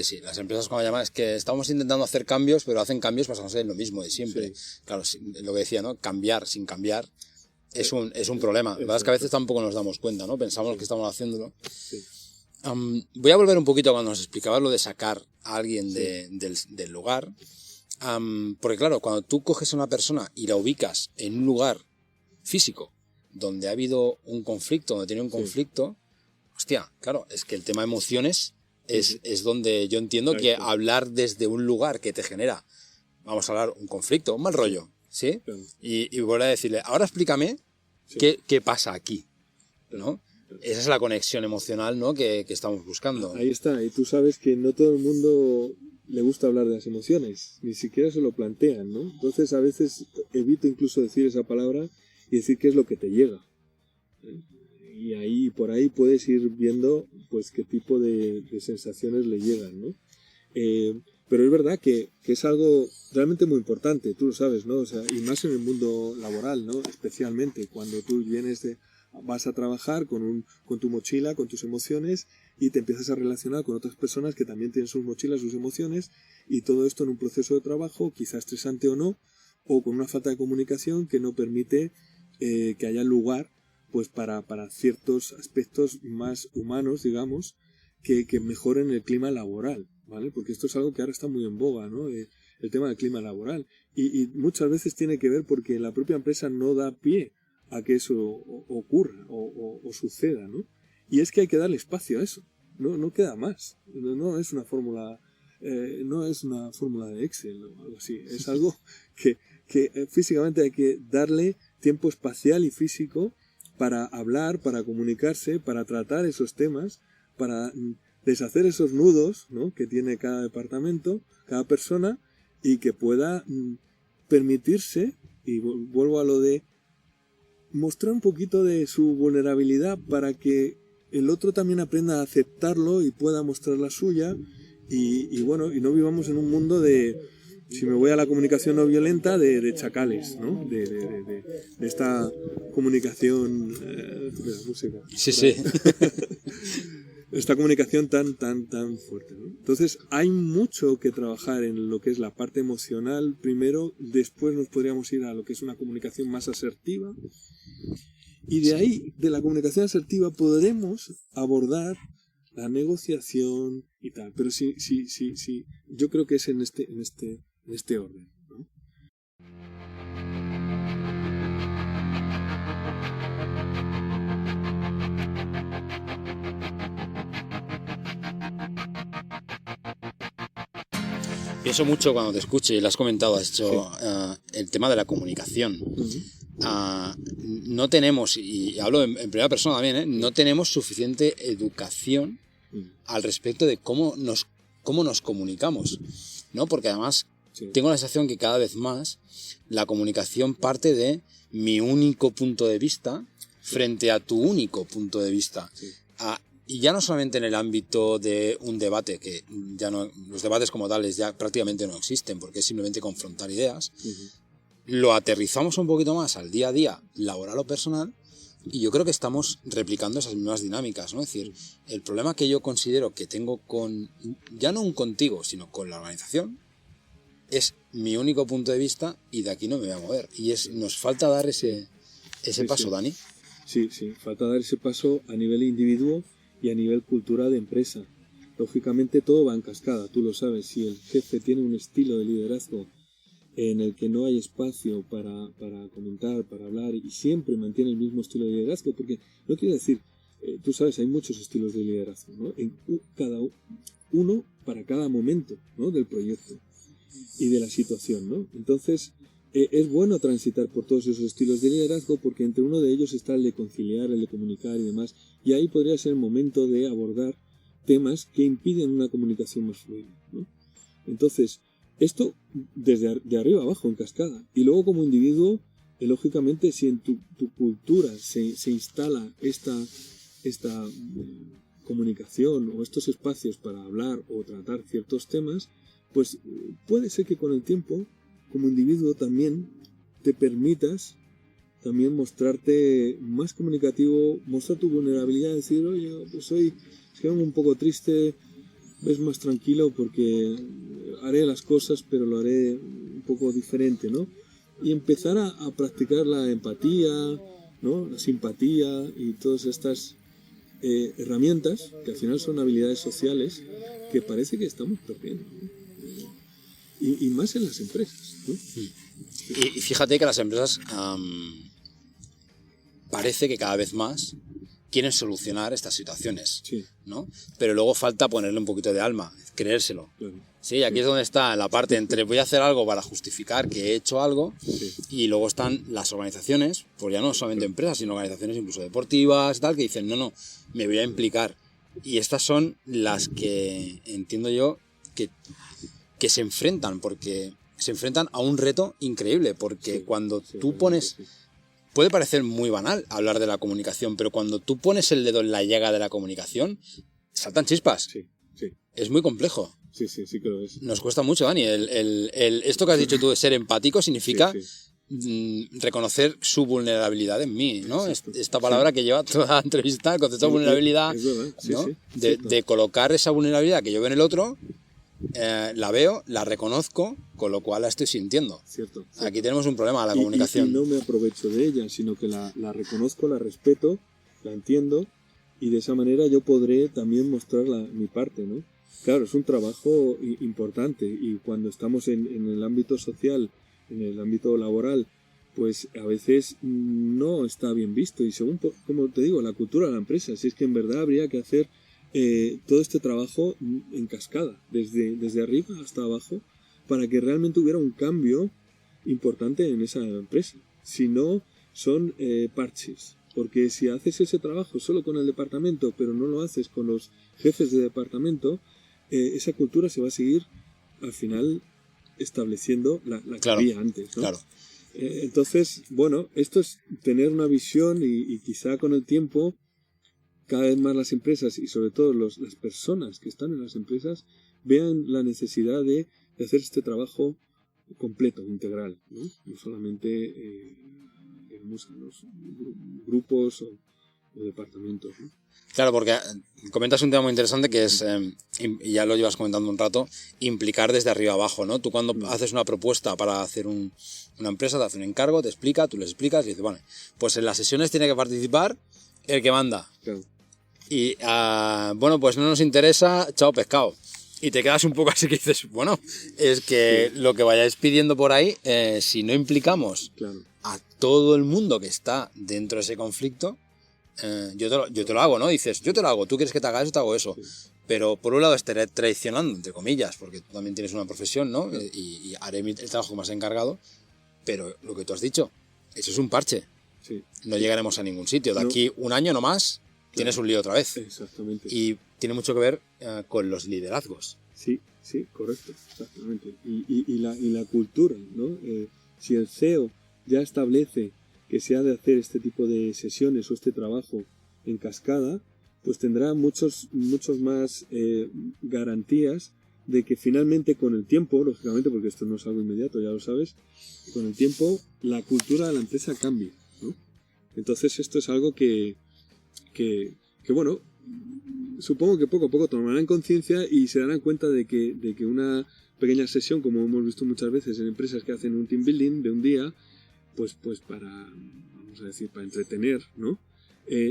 A: sí, las empresas cuando llaman es que estamos intentando hacer cambios, pero hacen cambios basándose en lo mismo de siempre.
B: Sí.
A: Claro, lo que decía, ¿no? Cambiar sin cambiar es un problema. La verdad es que a veces tampoco nos damos cuenta, ¿no? Pensamos que estamos haciéndolo.
B: Sí.
A: Voy a volver un poquito a cuando nos explicabas lo de sacar a alguien
B: Sí.
A: del lugar. Porque claro, cuando tú coges a una persona y la ubicas en un lugar físico donde ha habido un conflicto, donde tiene un conflicto, hostia, claro, es que el tema emociones es donde yo entiendo que hablar desde un lugar que te genera, vamos a hablar, un conflicto, un mal rollo, ¿sí?
B: Claro.
A: Y volver a decirle, ahora explícame qué pasa aquí, ¿no? Esa es la conexión emocional, ¿no? que estamos buscando.
B: Ahí está, y tú sabes que no todo el mundo le gusta hablar de las emociones, ni siquiera se lo plantean, ¿no? Entonces a veces evito incluso decir esa palabra y decir qué es lo que te llega, ¿eh? Y por ahí puedes ir viendo pues qué tipo de sensaciones le llegan, ¿no? Pero es verdad que es algo realmente muy importante, tú lo sabes, ¿no? O sea, y más en el mundo laboral, ¿no? Especialmente cuando tú vas a trabajar con tu mochila, con tus emociones, y te empiezas a relacionar con otras personas que también tienen sus mochilas, sus emociones, y todo esto en un proceso de trabajo, quizás estresante o no, o con una falta de comunicación que no permite que haya lugar pues para ciertos aspectos más humanos, digamos, que mejoren el clima laboral, ¿vale? Porque esto es algo que ahora está muy en boga, ¿no? El tema del clima laboral. Y muchas veces tiene que ver porque la propia empresa no da pie a que eso ocurra o suceda, ¿no? Y es que hay que darle espacio a eso. No queda más. No es una fórmula de Excel o algo así. Es algo que físicamente hay que darle tiempo espacial y físico para hablar, para comunicarse, para tratar esos temas, para deshacer esos nudos, ¿no? Que tiene cada departamento, cada persona, y que pueda permitirse, y vuelvo a lo de mostrar un poquito de su vulnerabilidad para que el otro también aprenda a aceptarlo y pueda mostrar la suya y bueno, y no vivamos en un mundo de, si me voy a la comunicación no violenta, de chacales, ¿no? De esta comunicación... música.
A: Sí, sí.
B: Esta comunicación tan fuerte, ¿no? Entonces hay mucho que trabajar en lo que es la parte emocional primero, después nos podríamos ir a lo que es una comunicación más asertiva y de ahí, de la comunicación asertiva, podremos abordar la negociación y tal, pero sí, yo creo que es en este orden, ¿no?
A: Pienso mucho cuando te escucho y lo has comentado, has hecho el tema de la comunicación. No tenemos, y hablo en primera persona también, no tenemos suficiente educación al respecto de cómo nos comunicamos, ¿no? Porque además tengo la sensación que cada vez más la comunicación parte de mi único punto de vista frente a tu único punto de vista. Y ya no solamente en el ámbito de un debate, que ya no, los debates como tales ya prácticamente no existen, porque es simplemente confrontar ideas, lo aterrizamos un poquito más al día a día, laboral o personal, y yo creo que estamos replicando esas mismas dinámicas, ¿no? Es decir, el problema que yo considero que tengo con, ya no un contigo, sino con la organización, es mi único punto de vista y de aquí no me voy a mover. Y nos falta dar ese paso, Dani.
B: Sí, falta dar ese paso a nivel individuo y a nivel cultural de empresa. Lógicamente todo va en cascada, tú lo sabes. Si el jefe tiene un estilo de liderazgo en el que no hay espacio para comentar, para hablar, y siempre mantiene el mismo estilo de liderazgo, porque no quiere decir, tú sabes, hay muchos estilos de liderazgo, ¿no? Cada uno para cada momento, ¿no? Del proyecto y de la situación, ¿no? Entonces, es bueno transitar por todos esos estilos de liderazgo porque entre uno de ellos está el de conciliar, el de comunicar y demás, y ahí podría ser el momento de abordar temas que impiden una comunicación más fluida, ¿no? Entonces, esto desde de arriba abajo, en cascada. Y luego como individuo, lógicamente, si en tu cultura se instala esta comunicación o estos espacios para hablar o tratar ciertos temas, pues puede ser que con el tiempo, como individuo también, te permitas también mostrarte más comunicativo, mostrar tu vulnerabilidad, decir, oye, pues hoy vengo un poco triste, ves más tranquilo porque haré las cosas, pero lo haré un poco diferente, ¿no? Y empezar a practicar la empatía, ¿no? La simpatía y todas estas herramientas, que al final son habilidades sociales, que parece que estamos perdiendo, ¿no? Y más en las empresas, ¿no?
A: Y fíjate que las empresas parece que cada vez más quieren solucionar estas situaciones, ¿no? Pero luego falta ponerle un poquito de alma, creérselo. Claro. Sí, aquí es donde está la parte entre voy a hacer algo para justificar que he hecho algo, y luego están las organizaciones, pues ya no solamente empresas, sino organizaciones incluso deportivas, tal, que dicen, no, me voy a implicar. Y estas son las que entiendo yo que se enfrentan, porque se enfrentan a un reto increíble, porque cuando tú pones... Puede parecer muy banal hablar de la comunicación, pero cuando tú pones el dedo en la llaga de la comunicación, saltan chispas.
B: Sí.
A: Es muy complejo.
B: Sí que lo es.
A: Nos cuesta mucho, Dani. Esto que has dicho tú de ser empático significa reconocer su vulnerabilidad en mí, ¿no? Esta palabra que lleva toda la entrevista, el concepto de vulnerabilidad, ¿no? De colocar esa vulnerabilidad que yo veo en el otro, la veo, la reconozco, con lo cual la estoy sintiendo.
B: Cierto.
A: Aquí tenemos un problema, la comunicación.
B: Y no me aprovecho de ella, sino que la reconozco, la respeto, la entiendo, y de esa manera yo podré también mostrar mi parte, ¿no? Claro, es un trabajo importante, y cuando estamos en el ámbito social, en el ámbito laboral, pues a veces no está bien visto, y según, como te digo, la cultura de la empresa, si es que en verdad habría que hacer todo este trabajo en cascada, desde arriba hasta abajo, para que realmente hubiera un cambio importante en esa empresa. Si no, son parches, porque si haces ese trabajo solo con el departamento, pero no lo haces con los jefes de departamento, esa cultura se va a seguir al final estableciendo la que había antes, ¿no?
A: Claro.
B: Entonces, bueno, esto es tener una visión y quizá con el tiempo cada vez más las empresas y sobre todo las personas que están en las empresas vean la necesidad de hacer este trabajo completo, integral, ¿no? No solamente digamos, en los grupos o departamentos, ¿no?
A: Claro, porque comentas un tema muy interesante que es, y ya lo llevas comentando un rato, implicar desde arriba abajo, ¿no? Tú cuando haces una propuesta para hacer una empresa, te hace un encargo, te explica, tú les explicas y dices, bueno, pues en las sesiones tiene que participar el que manda.
B: Claro.
A: Y, bueno, pues no nos interesa, chao pescado. Y te quedas un poco así que dices, bueno, es que lo que vayáis pidiendo por ahí, si no implicamos a todo el mundo que está dentro de ese conflicto, yo te lo hago, ¿no? Dices, yo te lo hago, tú quieres que te haga eso, te hago eso. Sí. Pero por un lado estaré traicionando, entre comillas, porque tú también tienes una profesión, ¿no? Y haré el trabajo más encargado, pero lo que tú has dicho, eso es un parche.
B: Sí.
A: No llegaremos a ningún sitio. De aquí un año no más, tienes un lío otra vez.
B: Exactamente.
A: Y tiene mucho que ver con los liderazgos.
B: Sí, correcto, exactamente. Y la cultura, ¿no? Si el CEO ya establece que se ha de hacer este tipo de sesiones o este trabajo en cascada, pues tendrá muchos más garantías de que finalmente con el tiempo, lógicamente, porque esto no es algo inmediato, ya lo sabes, con el tiempo la cultura de la empresa cambia, ¿no? Entonces esto es algo que bueno, supongo que poco a poco tomarán conciencia y se darán cuenta de que una pequeña sesión, como hemos visto muchas veces en empresas que hacen un team building de un día, pues para, vamos a decir, para entretener, ¿no?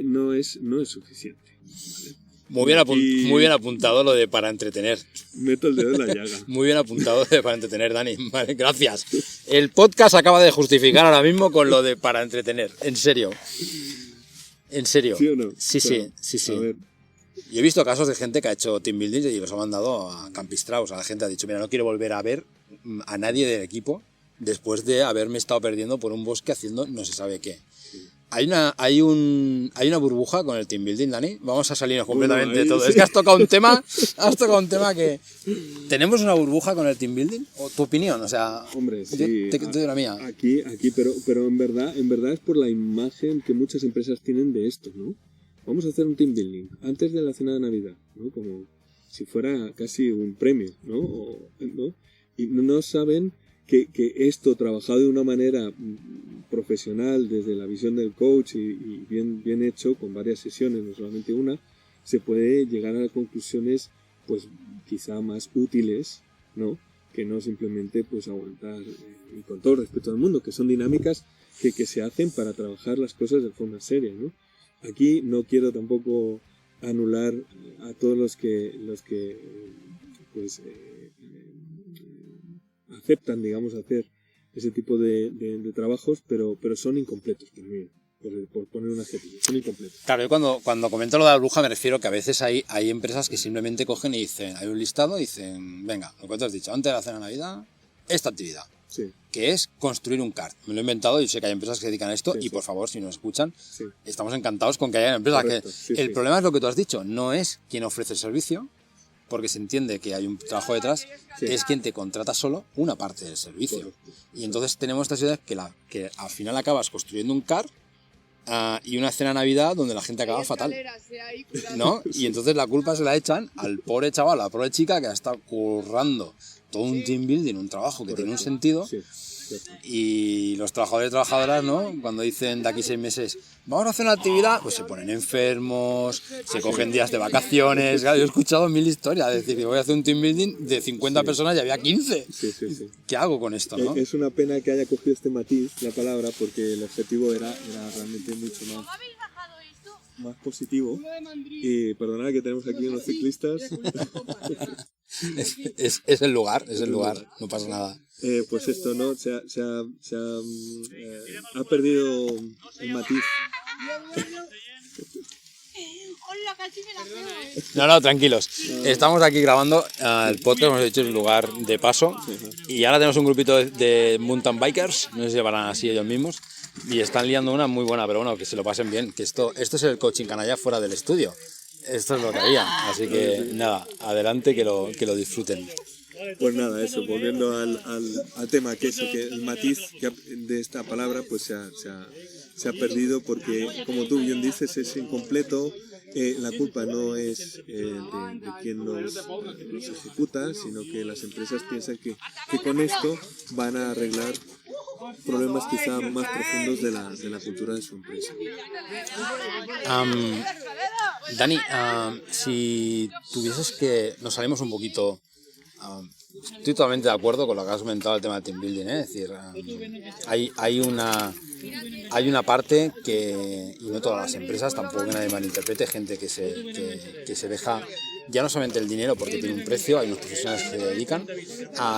B: No es suficiente, ¿vale?
A: Muy bien apuntado lo de para entretener.
B: Meto el dedo en la llaga.
A: Muy bien apuntado lo de para entretener, Dani. Vale, gracias. El podcast acaba de justificar ahora mismo con lo de para entretener. En serio. ¿En serio?
B: ¿Sí o no?
A: Sí,
B: claro.
A: sí.
B: A ver.
A: Yo he visto casos de gente que ha hecho team building y los ha mandado a Campistraus. A la gente ha dicho, mira, no quiero volver a ver a nadie del equipo después de haberme estado perdiendo por un bosque haciendo no se sabe qué. Hay una burbuja con el team building, Dani. Vamos a salirnos completamente de todo. Sí. Es que has tocado un tema que... ¿Tenemos una burbuja con el team building? ¿O tu opinión? O sea,
B: hombre, sí.
A: Yo te doy la mía.
B: Aquí, pero en verdad es por la imagen que muchas empresas tienen de esto, ¿no? Vamos a hacer un team building antes de la cena de Navidad, ¿no? Como si fuera casi un premio, ¿no? ¿no? Y no saben que esto trabajado de una manera profesional desde la visión del coach y bien hecho con varias sesiones, no solamente una, se puede llegar a conclusiones pues quizá más útiles, ¿no? Que no simplemente pues aguantar y con todo el respeto del mundo, que son dinámicas que se hacen para trabajar las cosas de forma seria, ¿no? Aquí no quiero tampoco anular a todos los que pues aceptan, digamos, hacer ese tipo de trabajos, pero son incompletos para mí, por poner un adjetivo, son incompletos.
A: Claro, yo cuando comento lo de la bruja me refiero que a veces hay empresas que simplemente cogen y dicen, hay un listado y dicen, venga, lo que tú has dicho, antes de la cena de Navidad, esta actividad, que es construir un kart. Me lo he inventado y sé que hay empresas que se dedican a esto y por favor, si nos escuchan, estamos encantados con que haya empresas. Correcto, el problema es lo que tú has dicho, no es quien ofrece el servicio, porque se entiende que hay un trabajo detrás, es quien te contrata solo una parte del servicio. Correcto. Y entonces tenemos esta ciudad que al final acabas construyendo un kart y una cena de Navidad donde la gente acaba fatal, ¿no? Y entonces la culpa se la echan al pobre chaval, a la pobre chica que ha estado currando todo un team building, un trabajo que tiene un sentido. Y los trabajadores y trabajadoras, ¿no? Cuando dicen de aquí 6 meses, vamos a hacer una actividad, pues se ponen enfermos, se cogen días de vacaciones. Claro, yo he escuchado 1000 historias, es decir, voy a hacer un team building de 50 personas y había 15. ¿Qué hago con esto, no?
B: Es una pena que haya cogido este matiz, la palabra, porque el objetivo era realmente mucho más positivo. Y perdonad que tenemos aquí unos ciclistas.
A: Es el lugar, no pasa nada.
B: Pues esto, ¿no? Ha perdido el matiz.
A: No, tranquilos. Estamos aquí grabando el podcast, hemos hecho el lugar de paso. Y ahora tenemos un grupito de mountain bikers, no sé si llevarán así ellos mismos. Y están liando una muy buena, pero bueno, que se lo pasen bien. Que esto es el coaching canalla fuera del estudio. Esto es lo que había. Así que nada, adelante, que lo disfruten.
B: Pues nada, eso, volviendo al tema, que eso, que el matiz de esta palabra pues se ha perdido porque, como tú bien dices, es incompleto. La culpa no es de quien los ejecuta, sino que las empresas piensan que con esto van a arreglar problemas quizá más profundos de la cultura de su empresa.
A: Dani, si tuvieses que... Nos salimos un poquito... estoy totalmente de acuerdo con lo que has comentado el tema del team building, ¿eh? Es decir, hay una parte que, y no todas las empresas, tampoco que nadie malinterprete, gente que se deja, ya no solamente el dinero porque tiene un precio, hay unos profesionales que se dedican,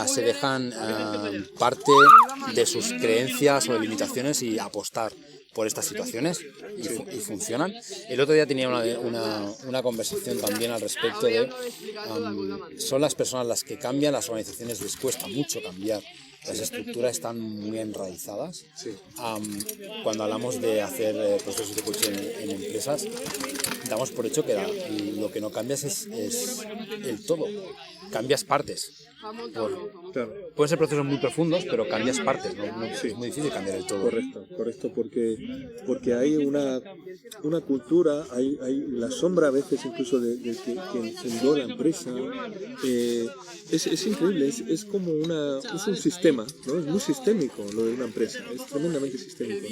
A: se dejan parte de sus creencias o de limitaciones y apostar por estas situaciones y funcionan. El otro día tenía una conversación también al respecto de son las personas las que cambian, las organizaciones les cuesta mucho cambiar, las estructuras están muy enraizadas.
B: Sí.
A: Cuando hablamos de hacer procesos de coaching en empresas, damos por hecho que lo que no cambias es el todo, cambias partes.
B: Claro.
A: Pueden ser procesos muy profundos, pero cambias partes, ¿no?
B: Sí.
A: Es muy difícil cambiar el todo.
B: Correcto, porque hay una cultura, hay la sombra a veces incluso de que encendió la empresa. Es increíble, es como es un sistema, ¿no? Es muy sistémico lo de una empresa, es tremendamente sistémico,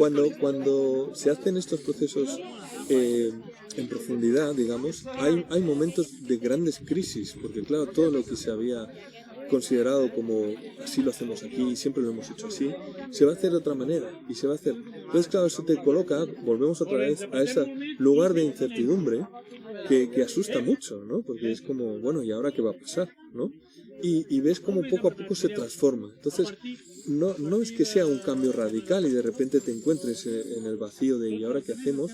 B: ¿no? Cuando se hacen estos procesos en profundidad, digamos, hay momentos de grandes crisis, porque claro, todo lo que se había considerado como así lo hacemos aquí, siempre lo hemos hecho así, se va a hacer de otra manera y se va a hacer. Entonces, claro, eso te coloca, volvemos otra vez a ese lugar de incertidumbre que asusta mucho, ¿no? Porque es como, bueno, ¿y ahora qué va a pasar? ¿No? Y ves como poco a poco se transforma. Entonces, no es que sea un cambio radical y de repente te encuentres en el vacío de ¿y ahora qué hacemos?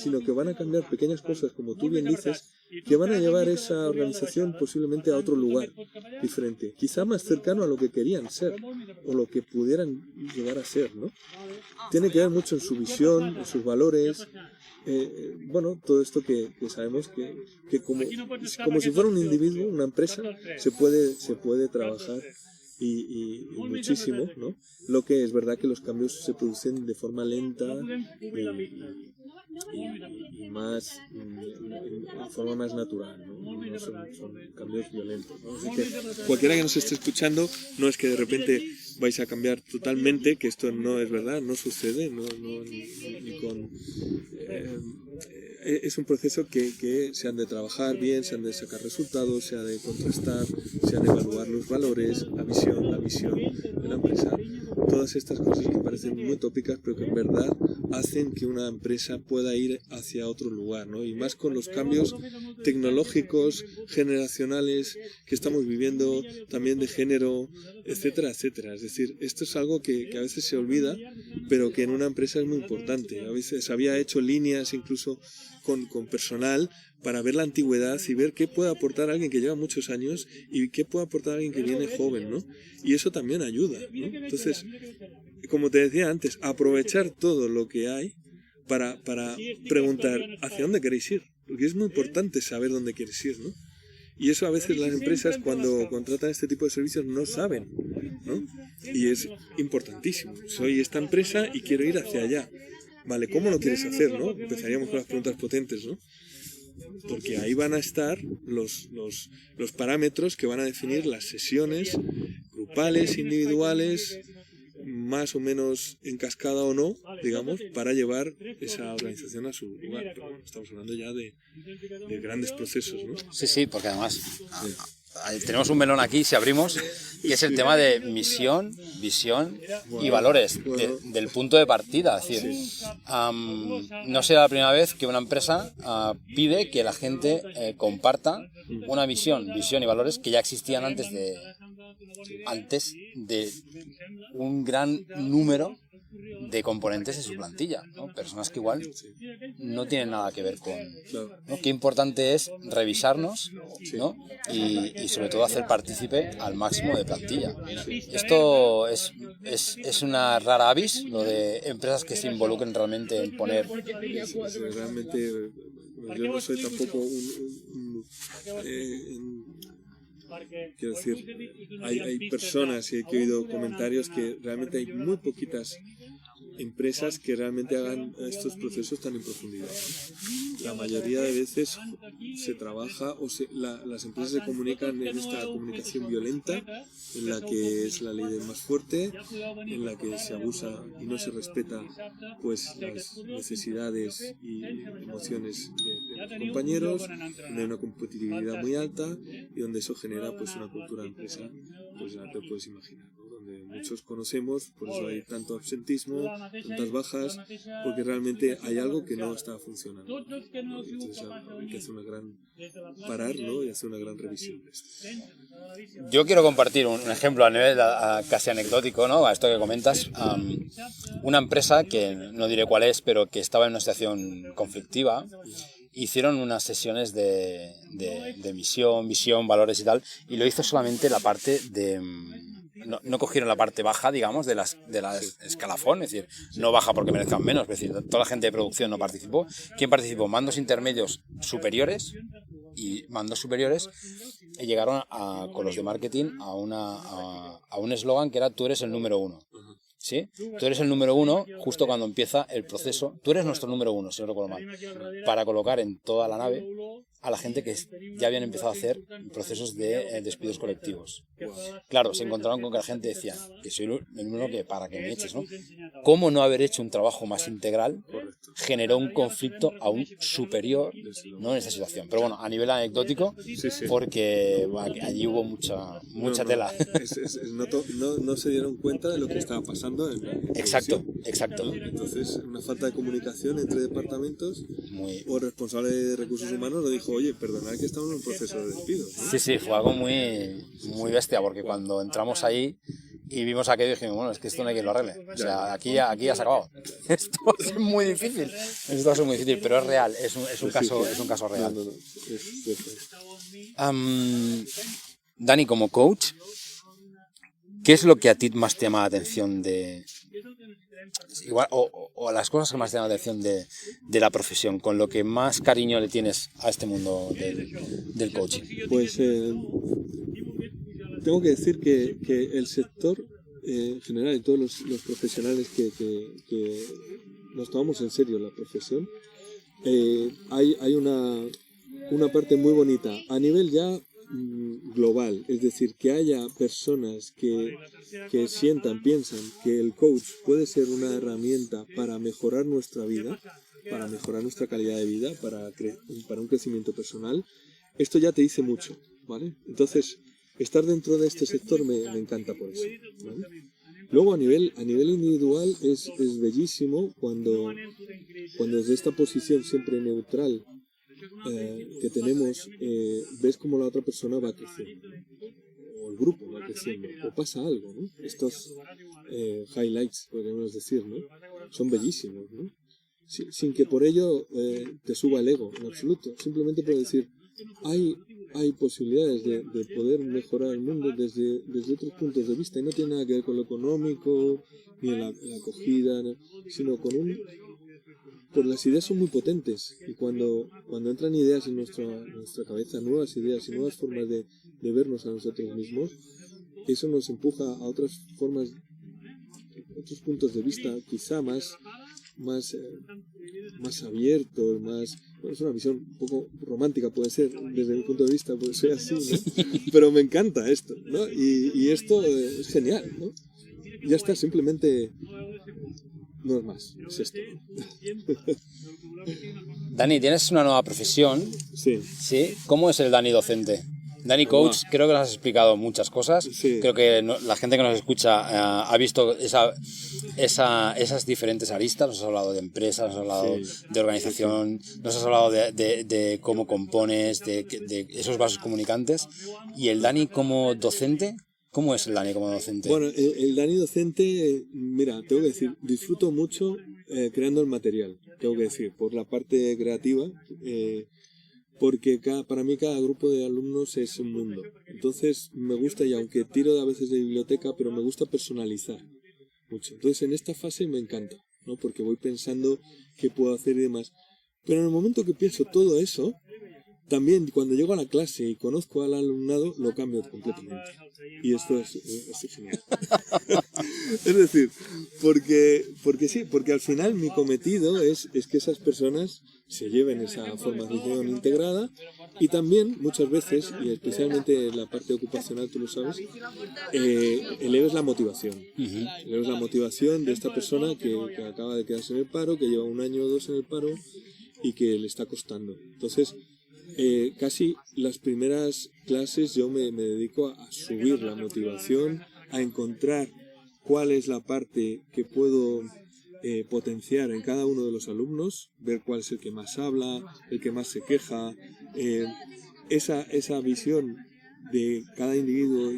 B: Sino que van a cambiar pequeñas cosas, como tú bien dices, que van a llevar esa organización posiblemente a otro lugar diferente, quizá más cercano a lo que querían ser o lo que pudieran llegar a ser, ¿no? Tiene que ver mucho en su visión, en sus valores. Bueno, todo esto que sabemos que como si fuera un individuo, una empresa, se puede trabajar y muchísimo, ¿no? Lo que es verdad que los cambios se producen de forma lenta y más de forma más natural, ¿no? Son cambios violentos, ¿no? Así que cualquiera que nos esté escuchando, no es que de repente vais a cambiar totalmente, que esto no es verdad, no sucede, ni con es un proceso que se han de trabajar bien, se han de sacar resultados, se ha de contrastar, se han de evaluar los valores, la visión de la empresa. Todas estas cosas que parecen muy tópicas, pero que en verdad hacen que una empresa pueda ir hacia otro lugar, ¿no? Y más con los cambios tecnológicos, generacionales que estamos viviendo, también de género, etcétera, etcétera. Es decir, esto es algo que a veces se olvida, pero que en una empresa es muy importante. A veces había hecho líneas incluso con personal para ver la antigüedad y ver qué puede aportar alguien que lleva muchos años y qué puede aportar alguien que viene joven, ¿no? Y eso también ayuda, ¿no? Entonces, como te decía antes, aprovechar todo lo que hay para preguntar ¿hacia dónde queréis ir? Porque es muy importante saber dónde quieres ir, ¿no? Y eso a veces las empresas cuando contratan este tipo de servicios no saben, ¿no? Y es importantísimo. Soy esta empresa y quiero ir hacia allá. Vale, ¿cómo lo quieres hacer, no? Empezaríamos con las preguntas potentes, ¿no? Porque ahí van a estar los parámetros que van a definir las sesiones grupales, individuales, más o menos en cascada o no, digamos, para llevar esa organización a su lugar. Pero bueno, estamos hablando ya de grandes procesos, ¿no?
A: Sí, porque además tenemos un melón aquí, si abrimos, que es el tema de misión, visión y valores del punto de partida. Es decir, no será la primera vez que una empresa pide que la gente comparta una visión y valores que ya existían antes de un gran número de componentes en su plantilla, ¿no? Personas que igual no tienen nada que ver con, ¿no? Qué importante es revisarnos, ¿no? y sobre todo hacer partícipe al máximo de plantilla. Esto es una rara avis, lo de empresas que se involucren realmente en poner.
B: Realmente yo no soy tampoco Quiero decir, hay personas y he oído comentarios que realmente hay muy poquitas empresas que realmente hagan estos procesos tan en profundidad. La mayoría de veces se trabaja las empresas se comunican en esta comunicación violenta, en la que es la ley del más fuerte, en la que se abusa y no se respeta pues las necesidades y emociones de los compañeros, donde hay una competitividad muy alta y donde eso genera pues una cultura de empresa, pues ya te puedes imaginar, ¿no? Donde muchos conocemos, por eso hay tanto absentismo, tantas bajas, porque realmente hay algo que no está funcionando, ¿no? Entonces hay que hacer parar, ¿no? Y hacer una gran revisión de esto.
A: Yo quiero compartir un ejemplo a nivel casi anecdótico, ¿no? A esto que comentas. Una empresa, que no diré cuál es, pero que estaba en una situación conflictiva, hicieron unas sesiones de misión, visión, valores y tal, y lo hizo solamente la parte de... No cogieron la parte baja, digamos, de las escalafón, es decir, no baja porque merezcan menos, es decir, toda la gente de producción no participó. ¿Quién participó? Mandos intermedios superiores y mandos superiores, y llegaron con los de marketing a un eslogan que era: tú eres el número uno. ¿Sí? Tú eres el número uno justo cuando empieza el proceso. Tú eres nuestro número uno, si no recuerdo mal, para colocar en toda la nave a la gente que ya habían empezado a hacer procesos de despidos colectivos. Claro, se encontraron con que la gente decía que soy el número que para que me eches, ¿no? ¿Cómo no haber hecho un trabajo más integral generó un conflicto aún superior, ¿no?, en esta situación? Pero bueno, a nivel anecdótico, porque allí hubo mucha tela.
B: No se dieron cuenta de lo que estaba pasando en la
A: Exacto.
B: ¿no? Entonces, una falta de comunicación entre departamentos o el responsable de recursos humanos lo dijo: oye, perdonad que estamos en un proceso de despido, ¿no?
A: Sí, fue algo muy bestia, porque cuando entramos ahí y vimos aquello, dijimos, bueno, es que esto no hay quien lo arregle. O sea, aquí ya se ha acabado. Esto va a ser muy difícil. Pero es real, es un caso real.
B: No.
A: Dani, como coach, ¿qué es lo que a ti más te llama la atención o las cosas que más te llaman la atención de la profesión, con lo que más cariño le tienes a este mundo del coaching?
B: Pues tengo que decir que el sector en general y todos los profesionales que nos tomamos en serio la profesión, hay una parte muy bonita a nivel ya global, es decir, que haya personas que piensan que el coach puede ser una herramienta para mejorar nuestra vida, para mejorar nuestra calidad de vida, para un crecimiento personal. Esto ya te dice mucho, ¿vale? Entonces, estar dentro de este sector me encanta por eso, ¿vale? Luego, a nivel individual es bellísimo cuando desde esta posición siempre neutral que tenemos, ves cómo la otra persona va creciendo, o el grupo va creciendo, o pasa algo, ¿no? Estos highlights, podríamos decir, ¿no? Son bellísimos, ¿no? Sin que por ello te suba el ego, en absoluto. Simplemente por decir, hay posibilidades de poder mejorar el mundo desde otros puntos de vista, y no tiene nada que ver con lo económico, ni la acogida, ¿no? Sino pues las ideas son muy potentes, y cuando entran ideas en nuestra cabeza, nuevas ideas y nuevas formas de vernos a nosotros mismos, eso nos empuja a otras formas, otros puntos de vista quizá más abiertos, es una visión un poco romántica, puede ser desde mi punto de vista, porque soy así, ¿no? Pero me encanta esto, ¿no? Y esto es genial, ¿no? Ya está, simplemente no es más, es esto.
A: Dani, tienes una nueva profesión.
B: Sí.
A: ¿Cómo es el Dani docente? Dani coach, creo que nos has explicado muchas cosas.
B: Sí.
A: Creo que la gente que nos escucha ha visto esas diferentes aristas. Nos has hablado de empresas, nos has hablado de organización, nos has hablado de cómo compones, de esos vasos comunicantes. ¿Y el Dani como docente? ¿Cómo es el Dani como docente?
B: Bueno, el Dani docente, mira, tengo que decir, disfruto mucho creando el material, tengo que decir, por la parte creativa, porque para mí cada grupo de alumnos es un mundo. Entonces me gusta, y aunque tiro a veces de biblioteca, pero me gusta personalizar mucho. Entonces en esta fase me encanta, ¿no? Porque voy pensando qué puedo hacer y demás. Pero en el momento que pienso todo eso, también cuando llego a la clase y conozco al alumnado, lo cambio completamente. Y esto es genial. Es decir, porque al final mi cometido es que esas personas se lleven esa formación integrada y también muchas veces, y especialmente en la parte ocupacional, tú lo sabes, eleves la motivación. Eleves la motivación de esta persona que acaba de quedarse en el paro, que lleva 1 año o 2 en el paro y que le está costando. Entonces, casi las primeras clases yo me dedico a subir la motivación, a encontrar cuál es la parte que puedo potenciar en cada uno de los alumnos, ver cuál es el que más habla, el que más se queja, esa visión de cada individuo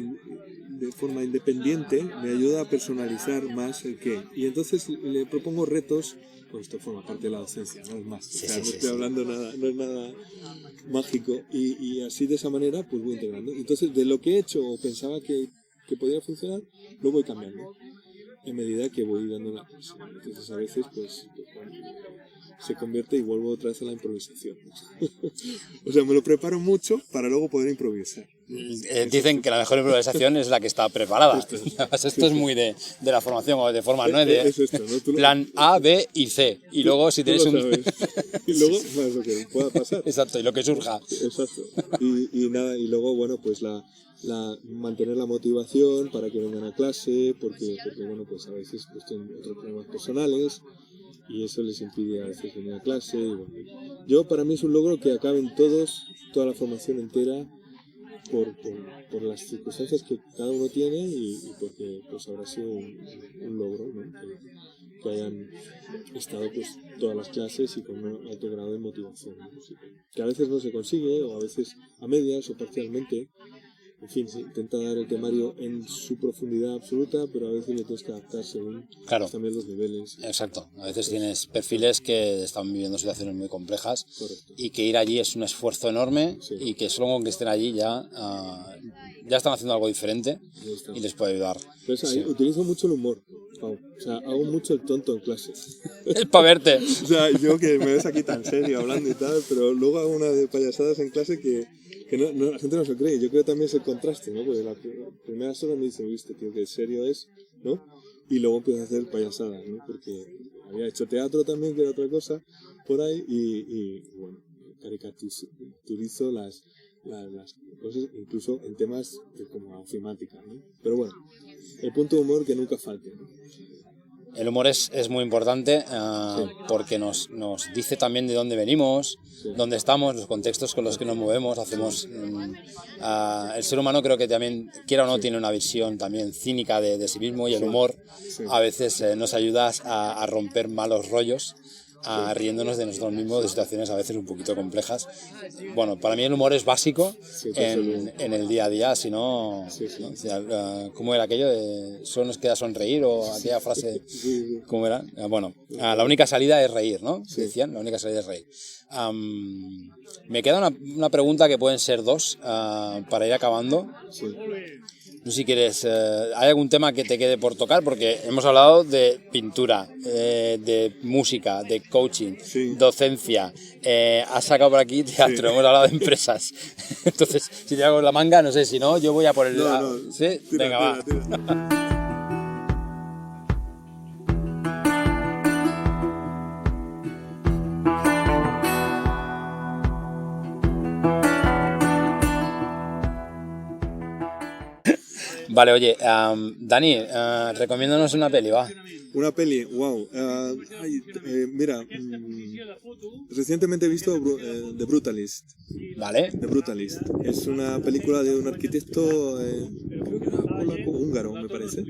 B: de forma independiente me ayuda a personalizar más el qué. Y entonces le propongo retos. Pues esto forma parte de la docencia, no es más. No estoy hablando nada, no es nada mágico. Y así de esa manera pues voy integrando. Entonces de lo que he hecho o pensaba que podía funcionar, lo voy cambiando en medida que voy dando la clase. Entonces a veces pues bueno, se convierte y vuelvo otra vez a la improvisación. O sea, me lo preparo mucho para luego poder improvisar.
A: Dicen que la mejor improvisación es la que está preparada. Esto es muy de la formación o de forma, ¿no? De plan A, B y C. Y luego si tenéis un...
B: Y luego más lo que pueda pasar.
A: Exacto, y lo que surja.
B: Exacto. Y nada, y luego, bueno, pues mantener la motivación para que vengan a clase, porque bueno, pues a veces pues tienen otros problemas personales y eso les impide a veces venir a clase. Y bueno, para mí es un logro que acaben toda la formación entera por las circunstancias que cada uno tiene y porque pues habrá sido un logro, ¿no? Que hayan estado pues todas las clases y con un alto grado de motivación, ¿no? Que a veces no se consigue o a veces a medias o parcialmente. En fin, se intenta dar el temario en su profundidad absoluta, pero a veces le tienes que adaptar según también los niveles.
A: Exacto. A veces tienes perfiles que están viviendo situaciones muy complejas.
B: Correcto.
A: Y que ir allí es un esfuerzo enorme y que solo con que estén allí ya están haciendo algo diferente y les puede ayudar.
B: Entonces, ahí utilizo mucho el humor, Pau. O sea, hago mucho el tonto en clase.
A: Es para verte.
B: O sea, yo que me ves aquí tan serio hablando y tal, pero luego hago una de payasadas en clase que no, la gente no se cree. Yo creo que también es el contraste, ¿no? Porque la primera sola me dice, viste, tío, que serio es, ¿no? Y luego empiezo a hacer payasadas, ¿no? Porque había hecho teatro también, que era otra cosa, por ahí, y bueno, caricaturizo las cosas, incluso en temas como ofimática, ¿no? Pero bueno, el punto de humor que nunca falte, ¿no?
A: El humor es muy importante porque nos dice también de dónde venimos, dónde estamos, los contextos con los que nos movemos. El ser humano creo que también, quiera o no, tiene una visión también cínica de sí mismo y el humor a veces nos ayuda a romper malos rollos. Riéndonos de nosotros mismos, de situaciones a veces un poquito complejas. Bueno, para mí el humor es básico en el día a día, si no... ¿Cómo era aquello de solo nos queda sonreír o aquella frase? ¿Cómo era? Bueno, la única salida es reír, ¿no? Decían, la única salida es reír. Me queda una pregunta que pueden ser dos para ir acabando.
B: Sí.
A: No sé si quieres, ¿hay algún tema que te quede por tocar? Porque hemos hablado de pintura, de música, de coaching, docencia, has sacado por aquí teatro, hemos hablado de empresas. Entonces, si te hago la manga, no sé, si no, yo voy a por el... ¿Sí? Venga, va. Vale, oye, Dani, recomiéndanos una peli, va.
B: Una peli, wow. Mira, recientemente he visto The Brutalist.
A: Vale.
B: The Brutalist. Es una película de un arquitecto, creo que era polaco, húngaro, me parece,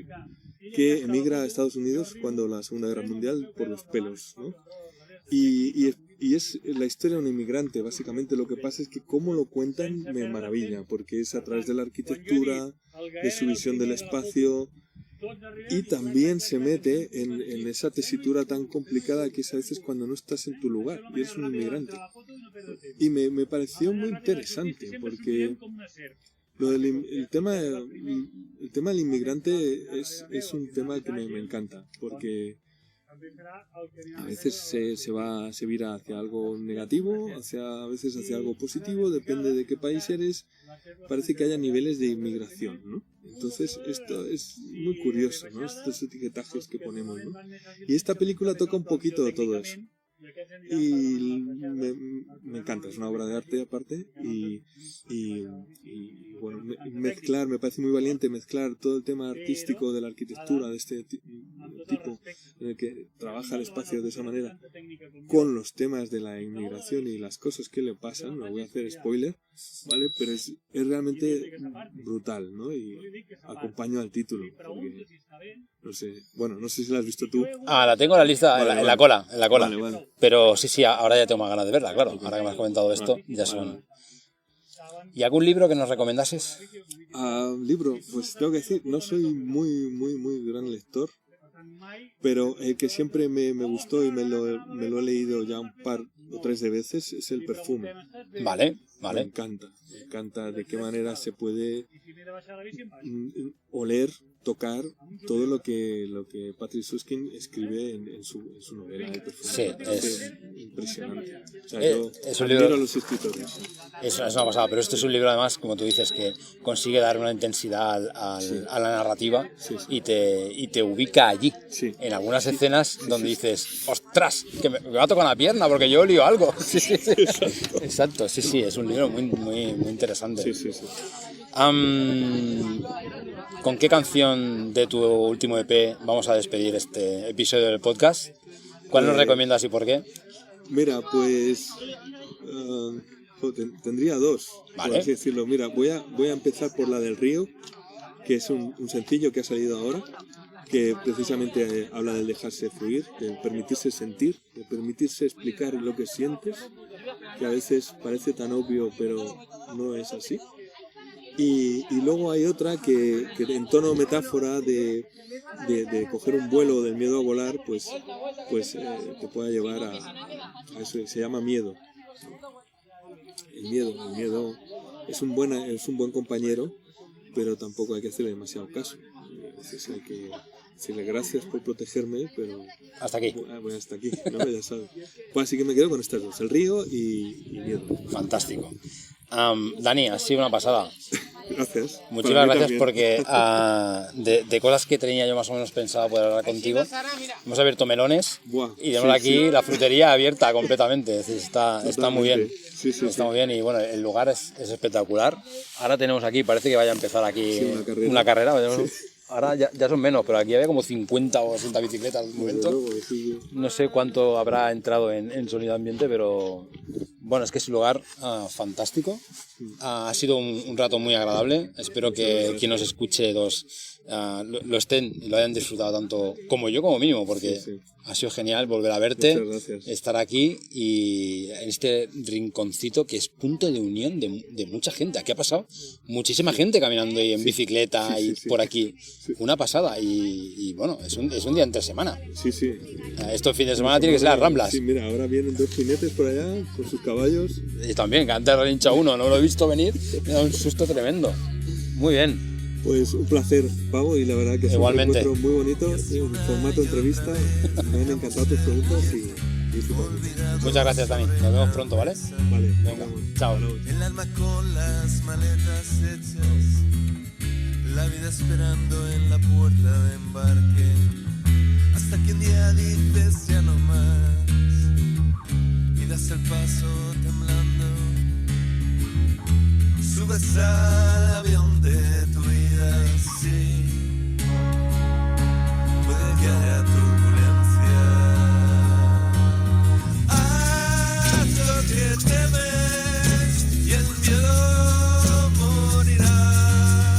B: que emigra a Estados Unidos cuando la Segunda Guerra Mundial por los pelos, ¿no? Y es la historia de un inmigrante, básicamente. Lo que pasa es que cómo lo cuentan me maravilla, porque es a través de la arquitectura, de su visión del espacio, y también se mete en esa tesitura tan complicada que es a veces cuando no estás en tu lugar y eres un inmigrante. Y me pareció muy interesante, porque el tema del inmigrante es un tema que me encanta, porque a veces se vira hacia algo negativo, a veces hacia algo positivo, depende de qué país eres. Parece que haya niveles de inmigración, ¿no? Entonces esto es muy curioso, ¿no? Estos etiquetajes que ponemos, ¿no? Y esta película toca un poquito de todo eso. Y me encanta, es una obra de arte aparte y bueno, me parece muy valiente mezclar todo el tema artístico de la arquitectura de este tipo en el que trabaja el espacio de esa manera con los temas de la inmigración y las cosas que le pasan. No voy a hacer spoiler, ¿vale? Pero es realmente brutal, ¿no? Y acompaño al título porque, no sé si la has visto tú.
A: La tengo en la lista,
B: Vale,
A: en la cola.
B: Vale.
A: Pero sí, ahora ya tengo más ganas de verla, claro. Ahora que me has comentado esto, ya son. ¿Y algún libro que nos recomendases?
B: Libro, pues tengo que decir, no soy muy gran lector, pero el que siempre me gustó y me lo he leído ya un par o 3 de veces es El perfume.
A: Vale.
B: Me encanta de qué manera se puede oler, tocar todo lo que Patrick Süskind escribe en su novela El perfume.
A: Sí, es
B: impresionante. O sea,
A: es un
B: admiro
A: libro,
B: a los escritores.
A: es una pasada, pero este es un libro además, como tú dices, que consigue dar una intensidad a la narrativa y te ubica allí, en algunas escenas donde dices, ostras, que me va a tocar la pierna porque yo lío algo. Sí. Exacto, sí, es un libro muy interesante.
B: Sí.
A: ¿Con qué canción de tu último EP vamos a despedir este episodio del podcast? ¿Cuál nos recomiendas y por qué?
B: Mira, pues tendría 2,
A: vale,
B: por así decirlo. Mira, voy a empezar por la del Río, que es un sencillo que ha salido ahora, que precisamente habla del dejarse fluir, del permitirse sentir, de permitirse explicar lo que sientes, que a veces parece tan obvio, pero no es así. Y luego hay otra que en tono metáfora de coger un vuelo, del miedo a volar, pues te pueda llevar a eso que se llama miedo. El miedo es un buen compañero, pero tampoco hay que hacerle demasiado caso. A veces hay que decirle gracias por protegerme, pero
A: hasta aquí.
B: Bueno, hasta aquí, ¿no? Ya sabes. Pues así que me quedo con estas 2, El Río y Miedo.
A: Fantástico. Dani, ha sido una pasada.
B: Gracias.
A: Muchísimas gracias también. Porque de cosas que tenía yo más o menos pensado poder hablar contigo, hemos abierto melones. Y tenemos aquí la frutería abierta completamente. Es decir, está muy bien. Está muy bien y bueno, el lugar es espectacular. Ahora tenemos aquí, parece que vaya a empezar aquí una carrera. Ahora ya son menos, pero aquí había como 50 o 60 bicicletas al momento. No sé cuánto habrá entrado en sonido ambiente, pero bueno, es que es un lugar fantástico. Ha sido un rato muy agradable. Espero que quien nos escuche lo estén y lo hayan disfrutado tanto como yo, como mínimo, porque ha sido genial volver a verte, estar aquí y en este rinconcito que es punto de unión de mucha gente. Aquí ha pasado muchísima gente caminando y en bicicleta y por aquí. Una pasada y bueno, es un día entre semana. Esto el fin de semana tiene que ser las Ramblas.
B: Sí, mira, ahora vienen 2 jinetes por allá con sus caballos.
A: Y también, que antes relincha uno, no lo he visto venir, me da un susto tremendo. Muy bien.
B: Pues un placer, Pavo, y la verdad que es un encuentro muy bonito, un formato entrevista. Me han encantado tus preguntas y
A: muchas gracias, Dani. Nos vemos pronto, ¿vale?
B: Vale.
A: Venga, chao.
C: El alma con las maletas hechas, la vida esperando en la puerta de embarque, hasta que un día dices ya no más y das el paso temblando. Subes al avión de tu vida, sí, puede que haya turbulencia. Haz lo que temes y el miedo morirá.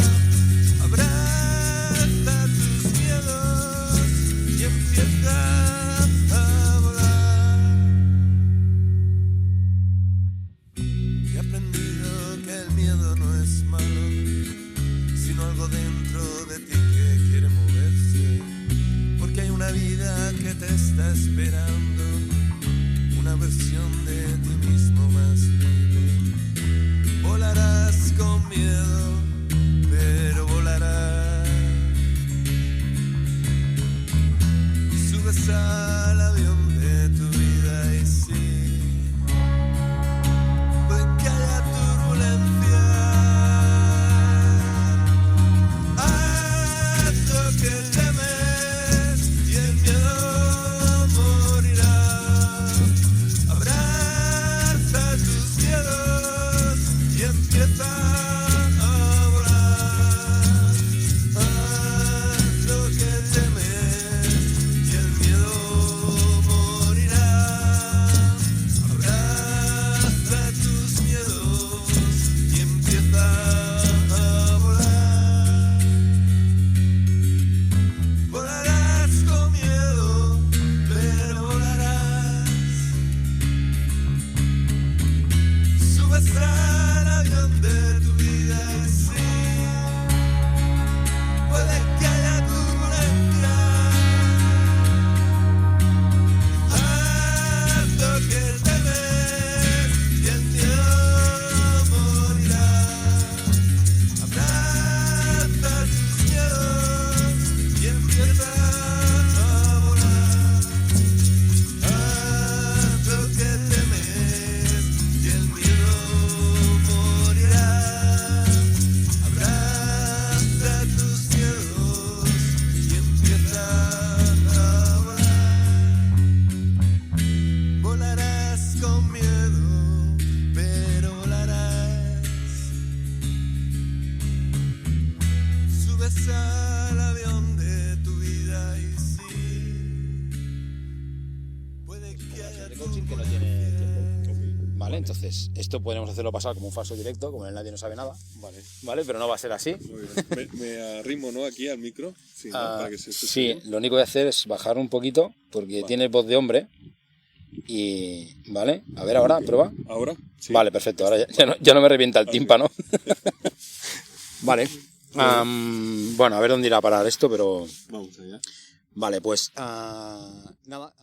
C: Abraza tus miedos y empieza a volar. He aprendido que el miedo no es malo, sino algo dentro de ti que quiere moverse, porque hay una vida que te está esperando, una versión de ti mismo más libre. Volarás con miedo, pero volarás. Subes subes al avión de tu vida y sí, puede que haya turbulencia. Haz lo que temes y el miedo morirá. Abraza tus miedos y empieza a volar. Haz lo que temes y el miedo morirá. Abraza tus miedos y empieza a volar. Volarás con miedo, pero volarás. Subes al avión de tu vida y sí, puede que haya turbulencia. Haz lo que temes y el miedo morirá. Abraza tus miedos y empieza a volar. Haz lo que temes y el miedo morirá. Abraza tus miedos y empieza a volar. Volarás con miedo, pero volarás. Subes al avión de tu vida y sí, puede que haya
A: De coaching que no tiene tiempo. Vale, entonces esto podemos hacerlo pasar como un falso directo, como en el Nadie no sabe nada,
B: Vale,
A: ¿vale? Pero no va a ser así.
B: muy bien. Me arrimo, ¿no? Aquí al micro. Sí, ¿no? Para que se escuche
A: Sí,
B: bien.
A: lo único que voy a hacer es bajar un poquito, porque
B: Vale.
A: tiene voz de hombre. Y, ¿vale? A ver, ahora, prueba.
B: ¿Ahora? Sí.
A: Vale, perfecto, ahora ya no me revienta el tímpano. Vale. Bueno, a ver dónde irá a parar esto, pero...
B: Vamos allá.
A: Vale, pues... nada...